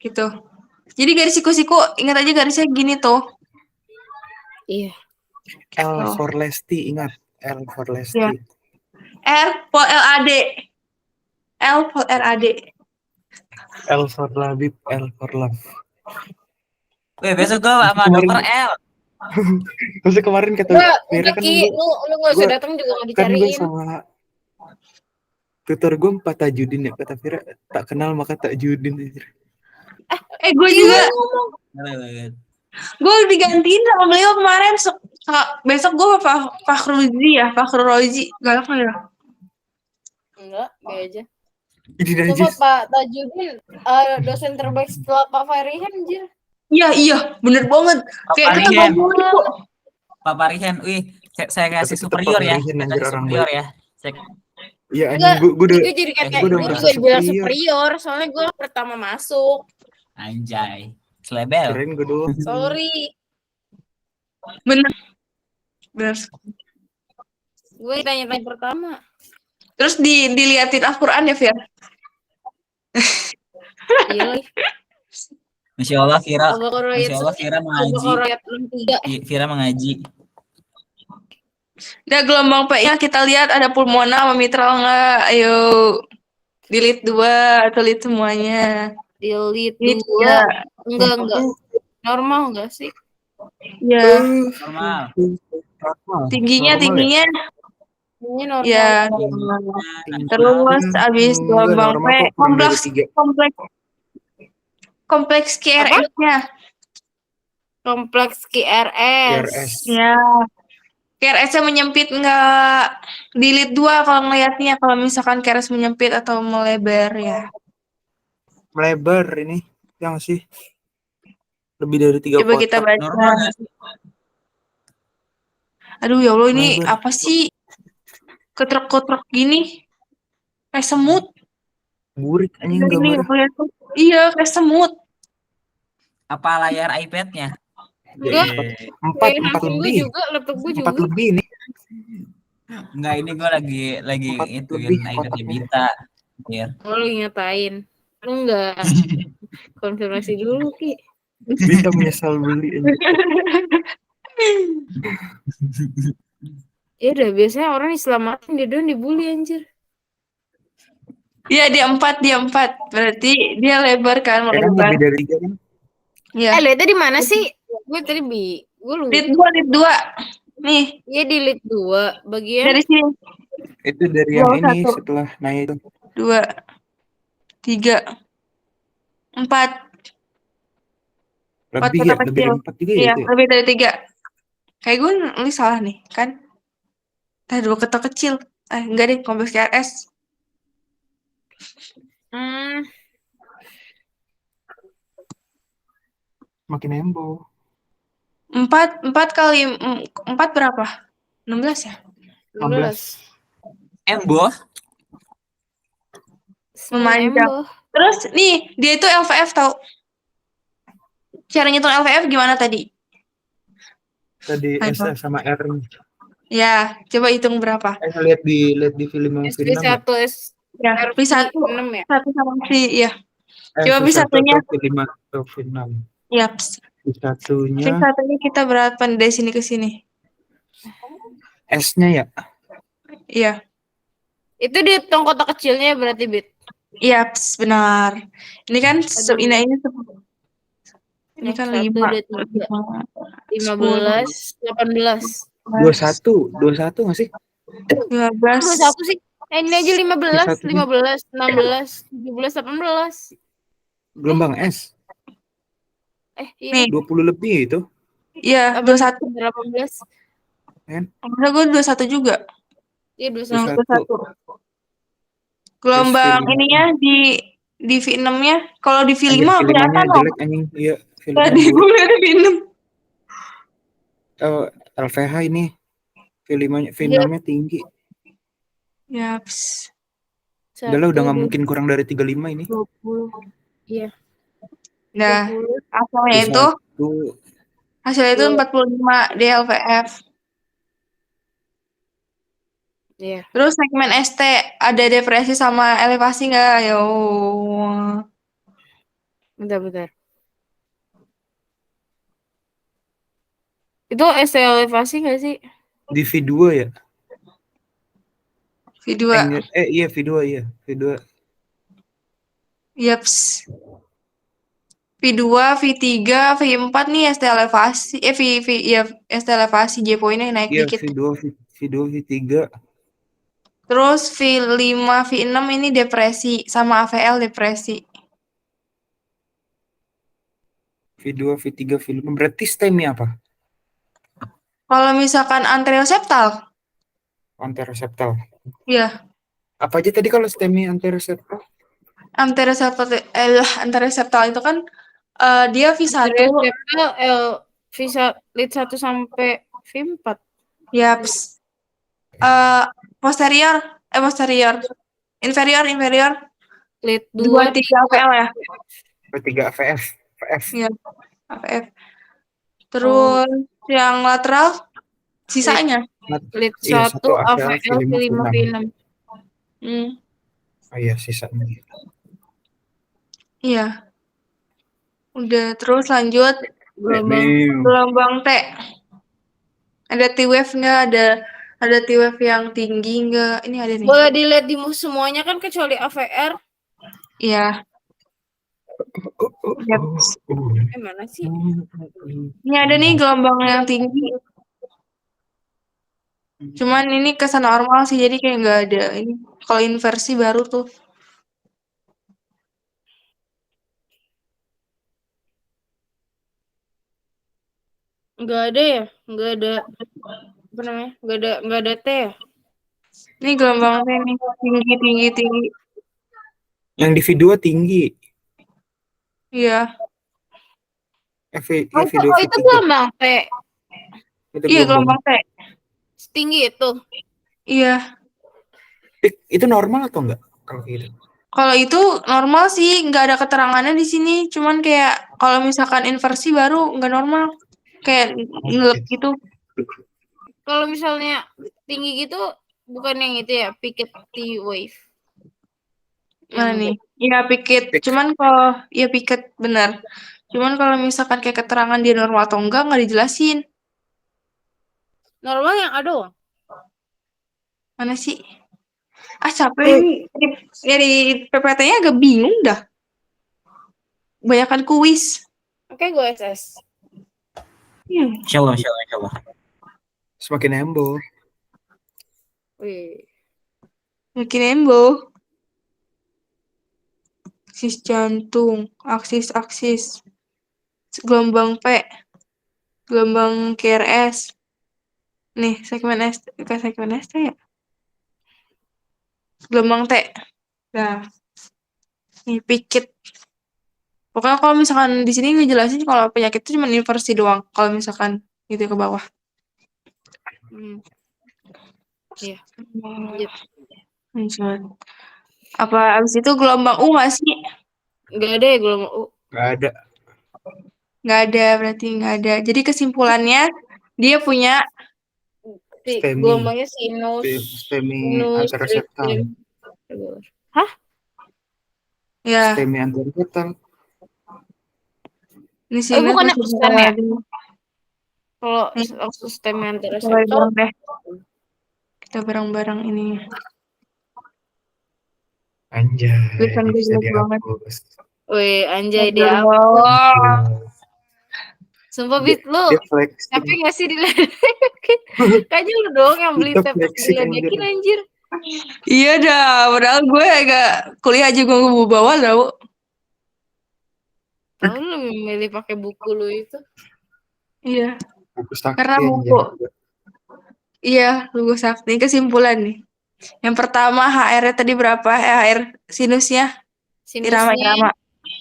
Gitu. Jadi garis siku-siku, ingat aja garisnya gini tuh. Iya. L for Lesti, ingat L for Lesti. Ya. R for LAD. L for LAD. L for Labib, L for Love. Weh, besok gue sama dokter L. Terus kemarin kata Udah Vera kan Ki, lu gak usah datang juga gak kan gue dicariin. sama tutor gue Pak Tajudin ya, kata Vera tak kenal maka tak Judin. Gue juga ngomong. gue digantiin sama beliau kemarin. Besok gue Fakhru Rozi. Galak nggak ya? Enggak, be aja. Ini Coba najis. Pak Tajudin dosen terbaik setelah Pak Farihan anjir. Iya, bener banget. Kayak kita Farihan. ngobrol. Pak Farihan, wih, saya kasih Tapi tetep superior Pak ya. Farihan, Saya anjir, kasih orang superior baik. ya. Iya Enggak, anjing gue gue jadi kayak gue udah gue merasa juga bilang superior. superior soalnya gue pertama masuk. Anjay, selebel. Keren gue doang. Sorry, Bener. gue tanya-tanya pertama. Terus diliatin Al-Quran ya, Fir? Iya lagi. Masya Allah, Vira. Al-Baqarah Masya Allah, Vira mengaji. Al-Baqarah ayat 63. Vira mengaji. Udah gelombang P-nya kita lihat ada pulmona sama mitral nggak? Ayo. Delete 2 atau delete semuanya. Delete Delete 2. ya. Enggak. Normal enggak sih? Ya. Normal. Tingginya. Ini normal. Ya. Terus abis gelombang P, kompleks KRS-nya. Kompleks KRS. Ya. KRS-nya menyempit enggak? Delete 2 kalau ngelihatnya, kalau misalkan KRS menyempit atau melebar ya. Melebar ini. Ya nggak sih? Lebih dari 3 Coba kita kotak. Normal baca. nggak sih? Aduh ya Allah, ini Lebar. apa sih? Ketrek-ketrek gini. Kayak semut. Burik anjing Dari ini gambar. ngeliat tuh. Iya, kayak semut. Apa layar iPad-nya? Enggak, Empat kayak handphone gue lebih. juga, laptop gue 4 juga. lebih nih. Enggak, ini gue lagi 4 ituin lebih iPad-nya kotaknya. Bita. Biar. Oh, lu ngatain. Lu enggak konfirmasi dulu, Ki. Bita menyesal beli anjing. Ya udah, biasanya orang diselamatin, dia doang dibully anjir. Iya, dia 4. Berarti dia lebar kan, Ya kan melebar. lebih dari 3 kan? Iya. Lihatnya di mana sih? Gue tadi gue lupa. Lead 2. Nih, Iya di lead 2 bagian. dari sini. Itu dari yang Wow, ini 1, setelah naik itu. 2, 3, 4. 4 Lebih ya, kotak lebih dari kecil. 4 juga ya Iya, itu ya. lebih dari 3. Kayak gue nulis salah nih, kan? Tadi 2 kotak kecil. Enggak deh, kompleks KRS. Makin nembol. 4 kali 4 berapa? 16 ya? 16. Emboh. Memanjang. Terus nih, dia itu LVF tau. Cara ngitung LVF gimana tadi? Tadi Ayo. S sama R. Ya, coba hitung berapa? Lihat di film yang SP1 Vietnam ya. Ya, RP V1 6 ya. 1 sama V, ya. Coba V1 V1-nya. atau V5 atau V6. Ya, V1-nya V1-nya kita berapa nih dari sini ke sini? S-nya ya. Iya. Itu dihitung kotak kecilnya berarti, Bit. Iya, benar. Ini kan Aduh. ini kan 1, 5. 2, 3, 15, 18. 21 nggak sih? 15. 21 sih. Ini aja 15, 21. 15, 16, 17, 18. Gelombang S. Iya. Nih. 20 lebih itu. Iya, 21. 18. Karena gue 21 juga. Iya, 21. 21. Gelombang V5. ininya di V6-nya. Kalau di V5 Anjir, V5-nya kelihatan loh. jelek anjing. Iya, Tadi V5 gue buruk. lihat di V6. LVH ini V5-nya, V6-nya tinggi. Yaps. Udah lah, udah nggak mungkin kurang dari 35 ini. 20. Iya. Nah, 20. hasilnya itu 45 di LVF. Iya. Terus segmen ST ada depresi sama elevasi nggak? Yo. Bentar. Itu ST elevasi nggak sih? Di V2 ya? V2. Iya V2 iya. V2. Yaps. V2, V3, V4 nih ST elevasi. Ya ST elevasi J poinnya naik Iya dikit. V2, V3. Terus V5, V6 ini depresi sama AVL depresi. V2, V3, V5. Berarti STEMI apa? Kalau misalkan anteroseptal, Anteroseptal. iya. Apa aja tadi kalau STEMI anteroseptal? Anteroseptal itu kan dia V1. Visa lead 1 sampai V4. Yaps. Posterior. Inferior. Lead 2, 2, 3 AVL ya. 3 AVF. Iya, AVF. Terus yang lateral sisanya. lead Iya, 1 satu AVL AVL, V5 V6. Oh iya, sisanya. Iya. Udah, terus lanjut gelombang T. Ada T-wave nggak? Ada T-wave yang tinggi nggak? Ini ada nih. Boleh dilihat di semuanya kan kecuali AVR. Iya. Mana sih? Ini ada nih gelombang yang tinggi. Cuman ini kesan normal sih, jadi kayak nggak ada ini. Kalau inversi baru tuh. Nggak ada ya? Nggak ada apa namanya? Nggak ada T ya? Ini gelombang T nih, tinggi. Yang di V2 tinggi. Iya. Oh, FV2 itu V3 gelombang T. itu Iya, gelombang gelombang T. Setinggi itu. Iya. itu normal atau enggak kalau gitu? Kalau itu normal sih, nggak ada keterangannya di sini. Cuman kayak kalau misalkan inversi baru nggak normal. Kayak ngelep gitu. Kalau misalnya tinggi gitu bukan yang itu ya, Picket T-wave. Mana Yang nih? Iya, piket. Pik. Cuman kalau ya piket benar. Cuman kalau misalkan kayak keterangan dia normal atau enggak nggak dijelasin. normal yang ada. Mana sih? Ah, capek nih. Dari PPT-nya agak bingung dah. Banyakan kuis. Oke, gue SS. Insyaallah, insyaallah, insyaallah. Semakin heboh. Wih. Makin embo. Aksis jantung, aksis-aksis. Gelombang P. Gelombang QRS. Nih, segmen S. Bukan segmen S ya? Gelombang T. Nah, nih pikit. Pokoknya kalau misalkan di sini ngejelasin kalau penyakit itu cuma inversi doang. Kalau misalkan gitu ke bawah. Iya. Lanjut. Lanjut. Apa abis itu gelombang U nggak sih? Nggak ada ya gelombang U. Nggak ada. Nggak ada, berarti nggak ada. Jadi kesimpulannya dia punya Stemi. Gelombangnya sinus. Stemi anteroseptal. Hah? ya Stemi anteroseptal. ini sini bukannya pas stem ya? lagi. Kalau Nih. sistem antara Kita bareng deh. Kita bareng-bareng ini. Anjay, Tulisan gue bisa jelek banget. dihapus. Wih, anjay dia. Sumpah Bit lu. Dia flexing. Tapi nggak sih kayaknya lu doang yang beli Kita tab flexing, diledekin anjir. Iya dah, padahal gue agak kuliah aja gue bawa tau. Tahu lu memilih pakai buku lu itu. Iya. Buku sakti Karena anjay. buku. Iya, buku sakti. Kesimpulan nih. Yang pertama HR-nya tadi berapa? HR sinusnya? Irama.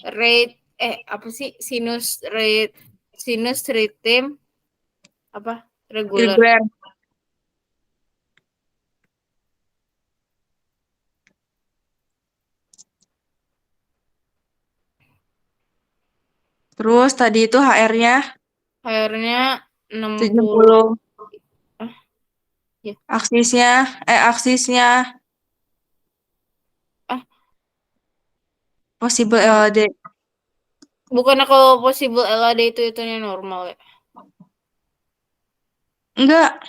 Rate apa sih sinus rhythm apa regular. Irregular. Terus tadi itu HR-nya 60. Ya. Aksisnya possible LAD. Bukannya kalau possible LAD itunya normal ya? Enggak.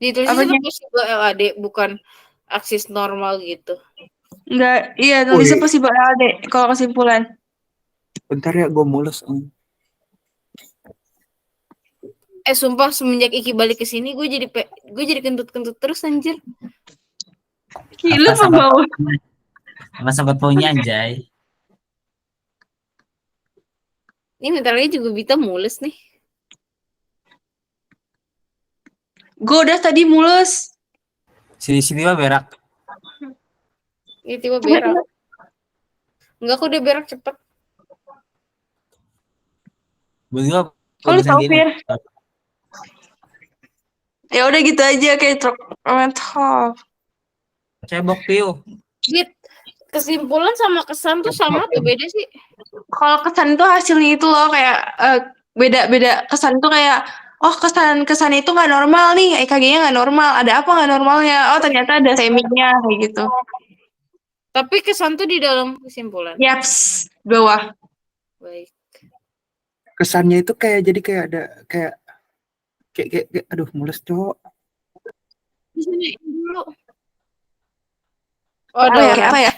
Ditulisnya possible LAD bukan aksis normal gitu. Enggak, iya tulisnya possible LAD kalau kesimpulan. Bentar ya, gue mules. Sumpah semenjak Iki balik ke sini gue jadi kentut-kentut terus anjir. Gila pembawa. Apa sempat punya anjay. Ini bentar lagi juga Bita mules nih. Gue udah tadi mules. Sini mah berak. Ini tiba berak. Enggak, aku udah berak cepet. Betul. Kalau tahu Fir. Ya udah gitu aja kayak truk mental. Cebok piu. Git, kesimpulan sama kesan tuh sama atau beda sih? Kalau kesan itu hasilnya itu loh kayak beda kesan itu kayak kesan itu nggak normal nih, EKG-nya nggak normal, ada apa nggak normalnya? Oh ternyata ada semiknya kayak gitu. Tapi kesan tuh di dalam kesimpulan. Yaps, bawah. Baik. Kesannya itu kayak jadi kayak ada kayak aduh mules cowok. Di sini dulu. Apa ya?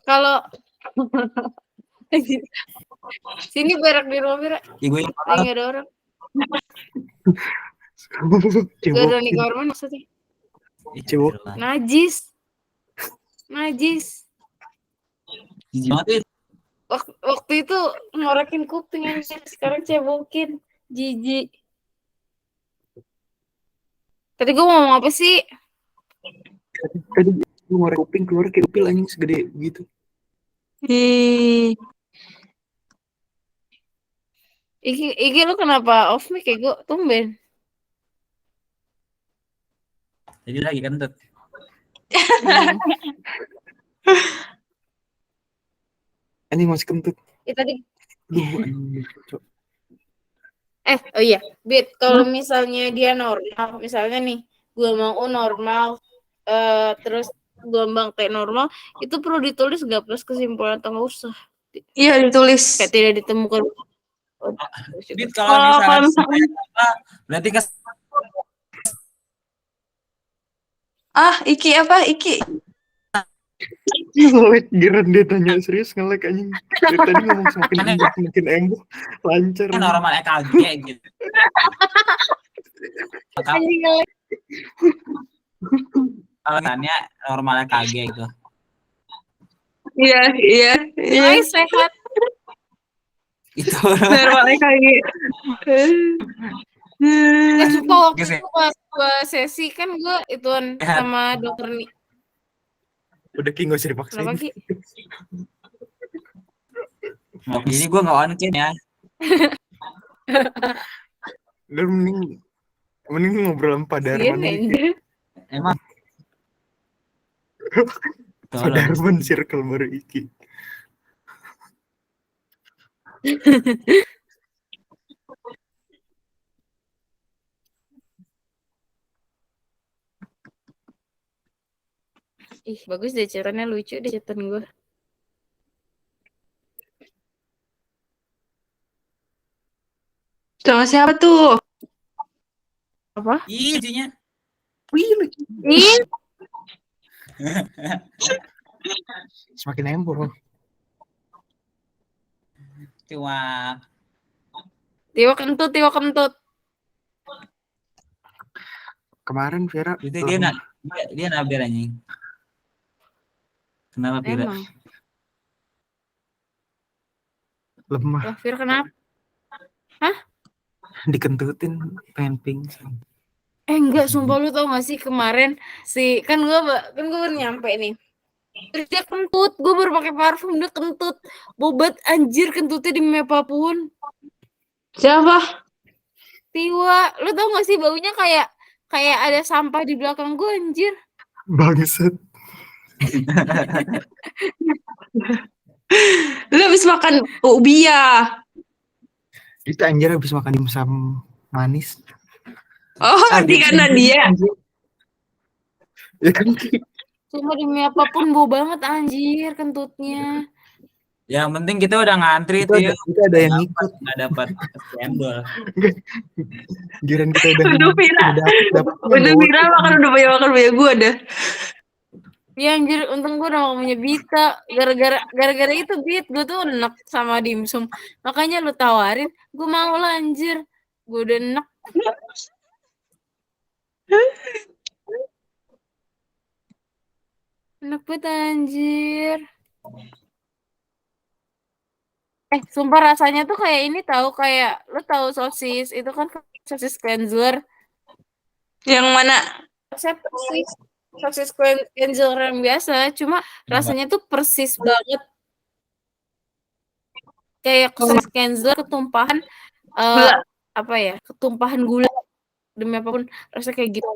Kalau sini berak di rumah berak. Nggak ada orang. Gak ada nih kamar mana maksudnya? Cebok. Najis. Waktu itu ngorekin kuping aja, sekarang cebokin. Jijik. Tadi gue ngomong apa sih? Tadi gue ngorek kuping keluar kayak upil anjing segede gitu. Ih, Iki lu kenapa off mic ya gue tumben? Jadi lagi kentut. Hmm. Anjing masih kentut. Tadi Duh, anjing. Cok. oh iya, Bit, kalau misalnya dia normal, misalnya nih, gelombang U normal, terus gelombang T normal, itu perlu ditulis nggak plus kesimpulan atau nggak usah? iya ditulis. Kayak tidak ditemukan. Dit, kalau Kalau misalkan misalkan berarti Iki apa? Iki. Ngelek, giran dia tanya serius ngelek anjing. Dari tadi ngomong semakin indah, semakin embo, lancar. normal EKG gitu. Kalau tanya normal EKG gitu. Iya. Nilai sehat. Itu. Normalnya kayak gitu. Ya, sumpah waktu Oke, sih. itu pas gue sesi kan gue ituan Sehat. sama dokter nih. Udah Ki nggak usah dipaksain. Kenapa Ki? Jadi gue nggak on cam ya. Lu mending ngobrol sama Pak Darman Iya, aja. anjir. Emang. Pak Darman circle baru Iki. Ih, bagus deh ceritanya, lucu deh cetan gue. Sama siapa tuh? Apa? Ih, lucunya. Ih, Semakin embo. Cuma Tiwa kentut. Kemarin Vera itu dia nabir anjing. Kenapa Pira? Emang. lemah, Lah, Fir kenapa? dikentutin, pengen pingsan. Enggak, sumpah lu tau gak sih kemarin kan gue baru nyampe nih. Terus dia kentut, gue baru pakai parfum dia kentut. Bobat anjir kentutnya di apapun. Siapa? Tiwa, lu tau gak sih baunya kayak ada sampah di belakang gue anjir. Bangsat. Lu habis makan ubi ya? Itu anjir habis makan dimsum manis. Oh, berarti karena dia. Ya kan Cuma demi apapun bau banget anjir kentutnya. Yang penting kita udah ngantri itu ada yang ikut. Nggak dapat cendol. Giran kita udah Udah Vira. dapat. Udah Vira makan punya gue dah. Ya anjir, untung gue udah punya Bita. Gara-gara itu Bit, gue tuh enek sama dimsum. Makanya lu tawarin, gue mau lah anjir. Gue udah enek. Enak banget anjir. Sumpah rasanya tuh kayak ini tahu kayak lu tahu sosis itu kan sosis cleanser. Yang mana? Saya sosis cleanser yang biasa, cuma rasanya tuh persis banget kayak sosis cleanser ketumpahan apa ya? Ketumpahan gula. Demi apapun rasanya kayak gitu.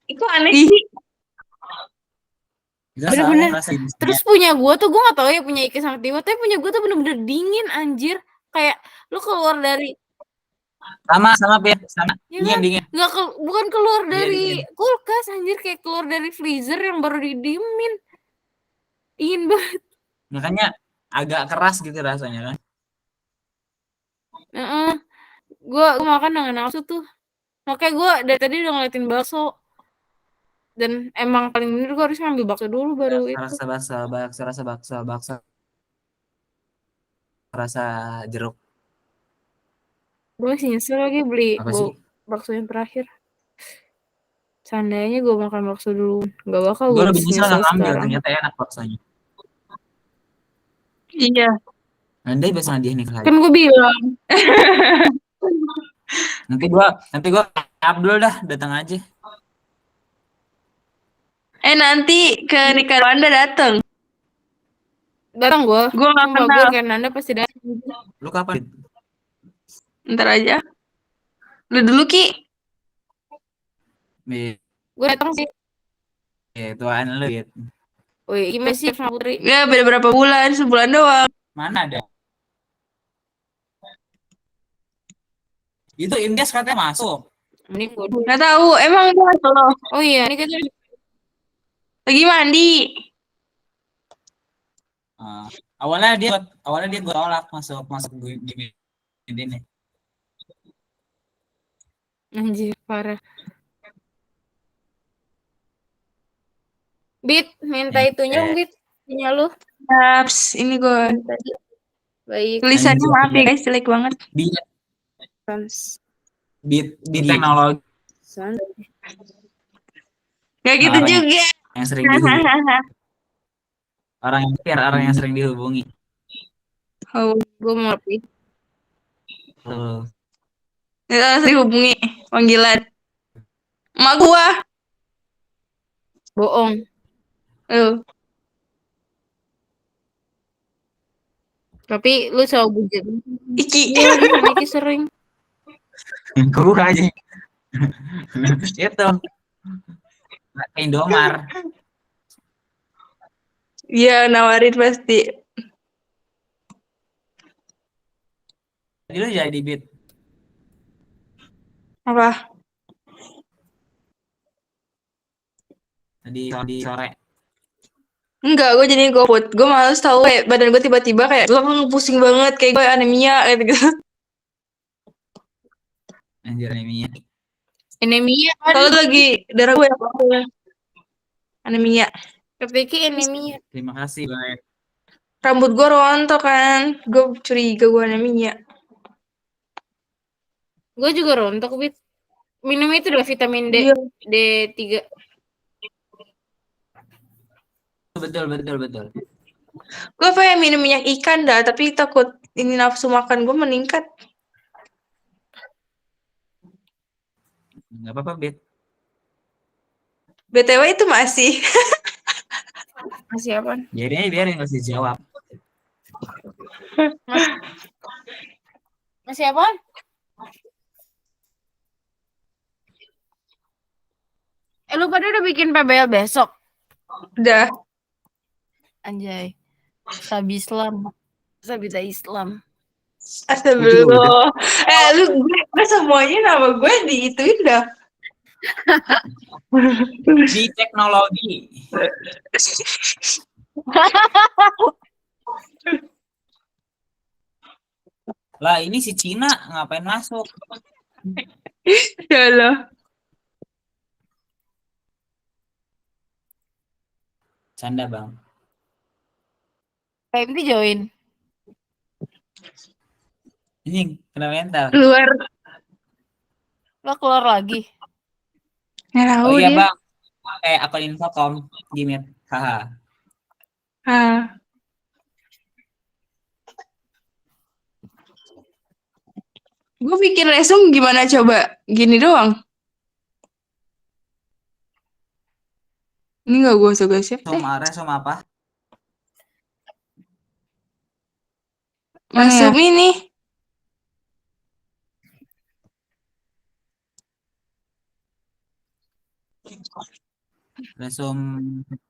Itu aneh sih. Bener-bener. Terus punya gue tuh gue gak tahu ya punya Iki sama Tiwa, tapi punya gue tuh bener-bener dingin anjir. Kayak lu keluar dari sama ya dingin. Bukan keluar dari kulkas anjir, kayak keluar dari freezer yang baru didiemin. Dingin banget. Makanya agak keras gitu rasanya kan. Gue makan dengan nafsu tuh. Makanya gue dari tadi udah ngeliatin bakso. Dan emang paling bener gue harus ngambil bakso dulu baru itu. Rasa jeruk. Gue masih nyesel lagi beli bakso yang terakhir. Seandainya gue makan bakso dulu, gak bakal gue lebih nyesel gak ngambil, ternyata enak baksonya. Iya. Andai biasa dia nih kan gue bilang. nanti gue Abdul dah datang aja. Nanti ke nikah Anda dateng. Datang gue. Gue gak Sumpah kenal. gue kayak Nanda pasti datang. Lu kapan? Ntar aja. Lu dulu Ki. Bit. Gue datang sih. Ya, tuan lu, Bit. Wih, gimana sih sama Putri? Ya beda berapa bulan, sebulan doang. Mana ada? Itu Imdes katanya masuk. Mending gue. Gak tahu, emang dia lo Oh iya, ini kita lagi mandi. Ah, awalnya dia gue tolak masuk gue di ini. anjir parah. Bit, minta itunya dong, Bit. Punya lu. Yaps, ini gue. Tadi. Baik. Tulisannya Anjir, maaf ya iya. guys, jelek banget. Bit Sans. teknologi Sans. Gak gitu Nah, juga. yang sering dihubungi. Orang yang sering dihubungi. Oh, Gue mau lebih. Tuh. itu harus dihubungi panggilan. Emak gua. Bohong. Tapi lu selalu bujet. Iki. Iya, Iki sering. Gue aja. Itu. Indomar. Iya, nawarin pasti. Jadi lu jadi Bit. Apa? Di sore. Enggak, gue jadi GoFood. Gue males tahu kayak badan gue tiba-tiba kayak gue pusing banget kayak gue anemia kayak gitu. Anjir anemia. Anemia Kalau kan? lagi darah gue anemia. Kepikir anemia. Terima kasih, Bang. Rambut gue rontok kan. Gue curiga gue anemia. Gue juga rontok, Bit. Minum itu udah vitamin D. Iya. D3. Betul. Gue pengen minum minyak ikan dah, tapi takut ini nafsu makan gue meningkat. Enggak apa-apa, Bit. BTW itu masih. Masih apa? Biarin enggak usah jawab. Masih apa? Lu pada udah bikin PBL besok? Udah. Anjay. Sabita Islam. Astagfirullah. Gue semuanya nama gue diituin dah. Di teknologi. Lah ini si Cina ngapain masuk? Ya Allah. Canda, Bang. KMT join. Ini kena mental. Luar. Lo keluar lagi. Ya Oh tahu iya, dia. Bang. Akun Infocom Gimit. Haha. Gue pikir lesung gimana coba? Gini doang. Ini gak gue gosip deh. Resum apa? Masuk ini. Resum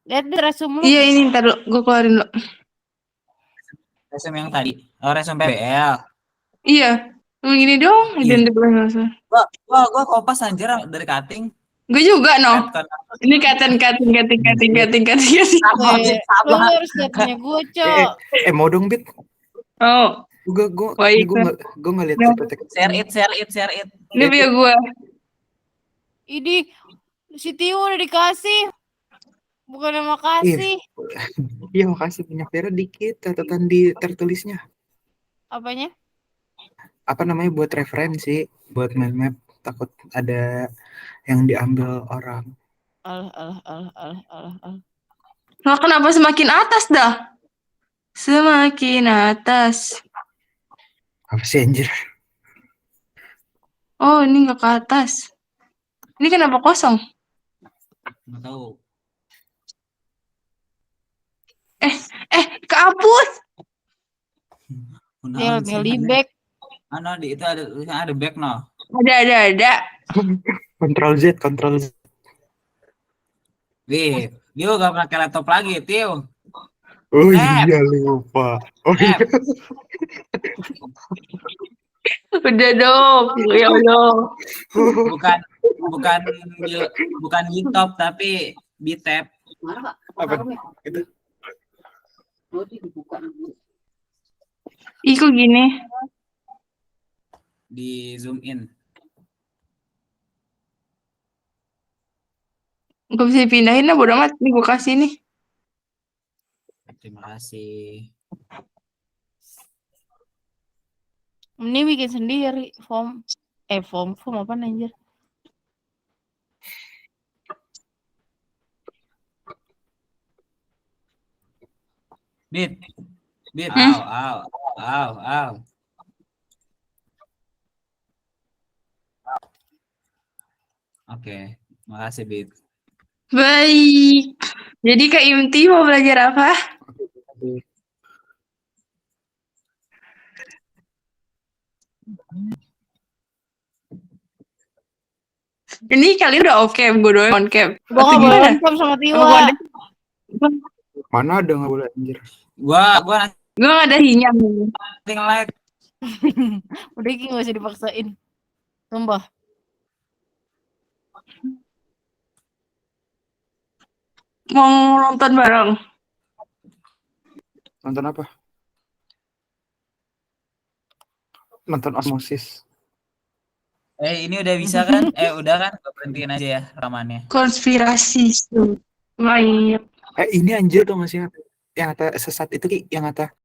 Lihat deh resum lu. Iya ini ntar gue keluarin lo. yang tadi. Oh, resum PBL. Iya. Gini dong. Iya. Identik langsung. Gua kopas anjir dari cutting. Gue juga no. Ini cutting. Lo harus lihat punya gue, Cok. Mau dong, Bit. Oh. Gue ngeliat Share it. Ini punya gue. Ini si Tio udah dikasih. Bukan makasih. Iya, makasih punya Vera dikit catatan di tertulisnya. Apanya? Apa namanya buat referensi, buat map takut ada yang diambil orang. Nah, kenapa semakin atas dah? Semakin atas. Apa sih anjir? Oh, ini nggak ke atas. Ini kenapa kosong? Nggak tahu. Kehapus. Tinggal di back. Di itu ada back no. Ada. Control Z. Wih, dia gak pakai laptop lagi, Tio. Oh iya lupa. Oh iya. Udah dong. Ya Allah. Bukan Gitop tapi Bitep. Apa itu? Ih, kok gini? Di zoom in. Gak bisa dipindahin lah, bodo amat. Nih gue kasih nih. Terima kasih. Ini bikin sendiri form apa anjir? Bit. Hmm. Aw. Oke, makasih Bit. Baik. Jadi Kak Imti mau belajar apa? Ini kali udah off cam, gue doang on cam. Gua Atau nggak boleh gimana? on-cam sama Apa Tiwa. gua ada? Mana ada nggak boleh anjir. Gua Gue gak ada hinyam. nanti nge-like. Udah Ki nggak usah dipaksain. Sumpah. Mau nonton bareng. Nonton apa? Nonton Osmosis. Ini udah bisa kan? Udah kan? Gua berhentiin aja ya rekamannya. Konspirasi. Baik. Ini anjir tuh masih yang kata sesat itu Ki, yang kata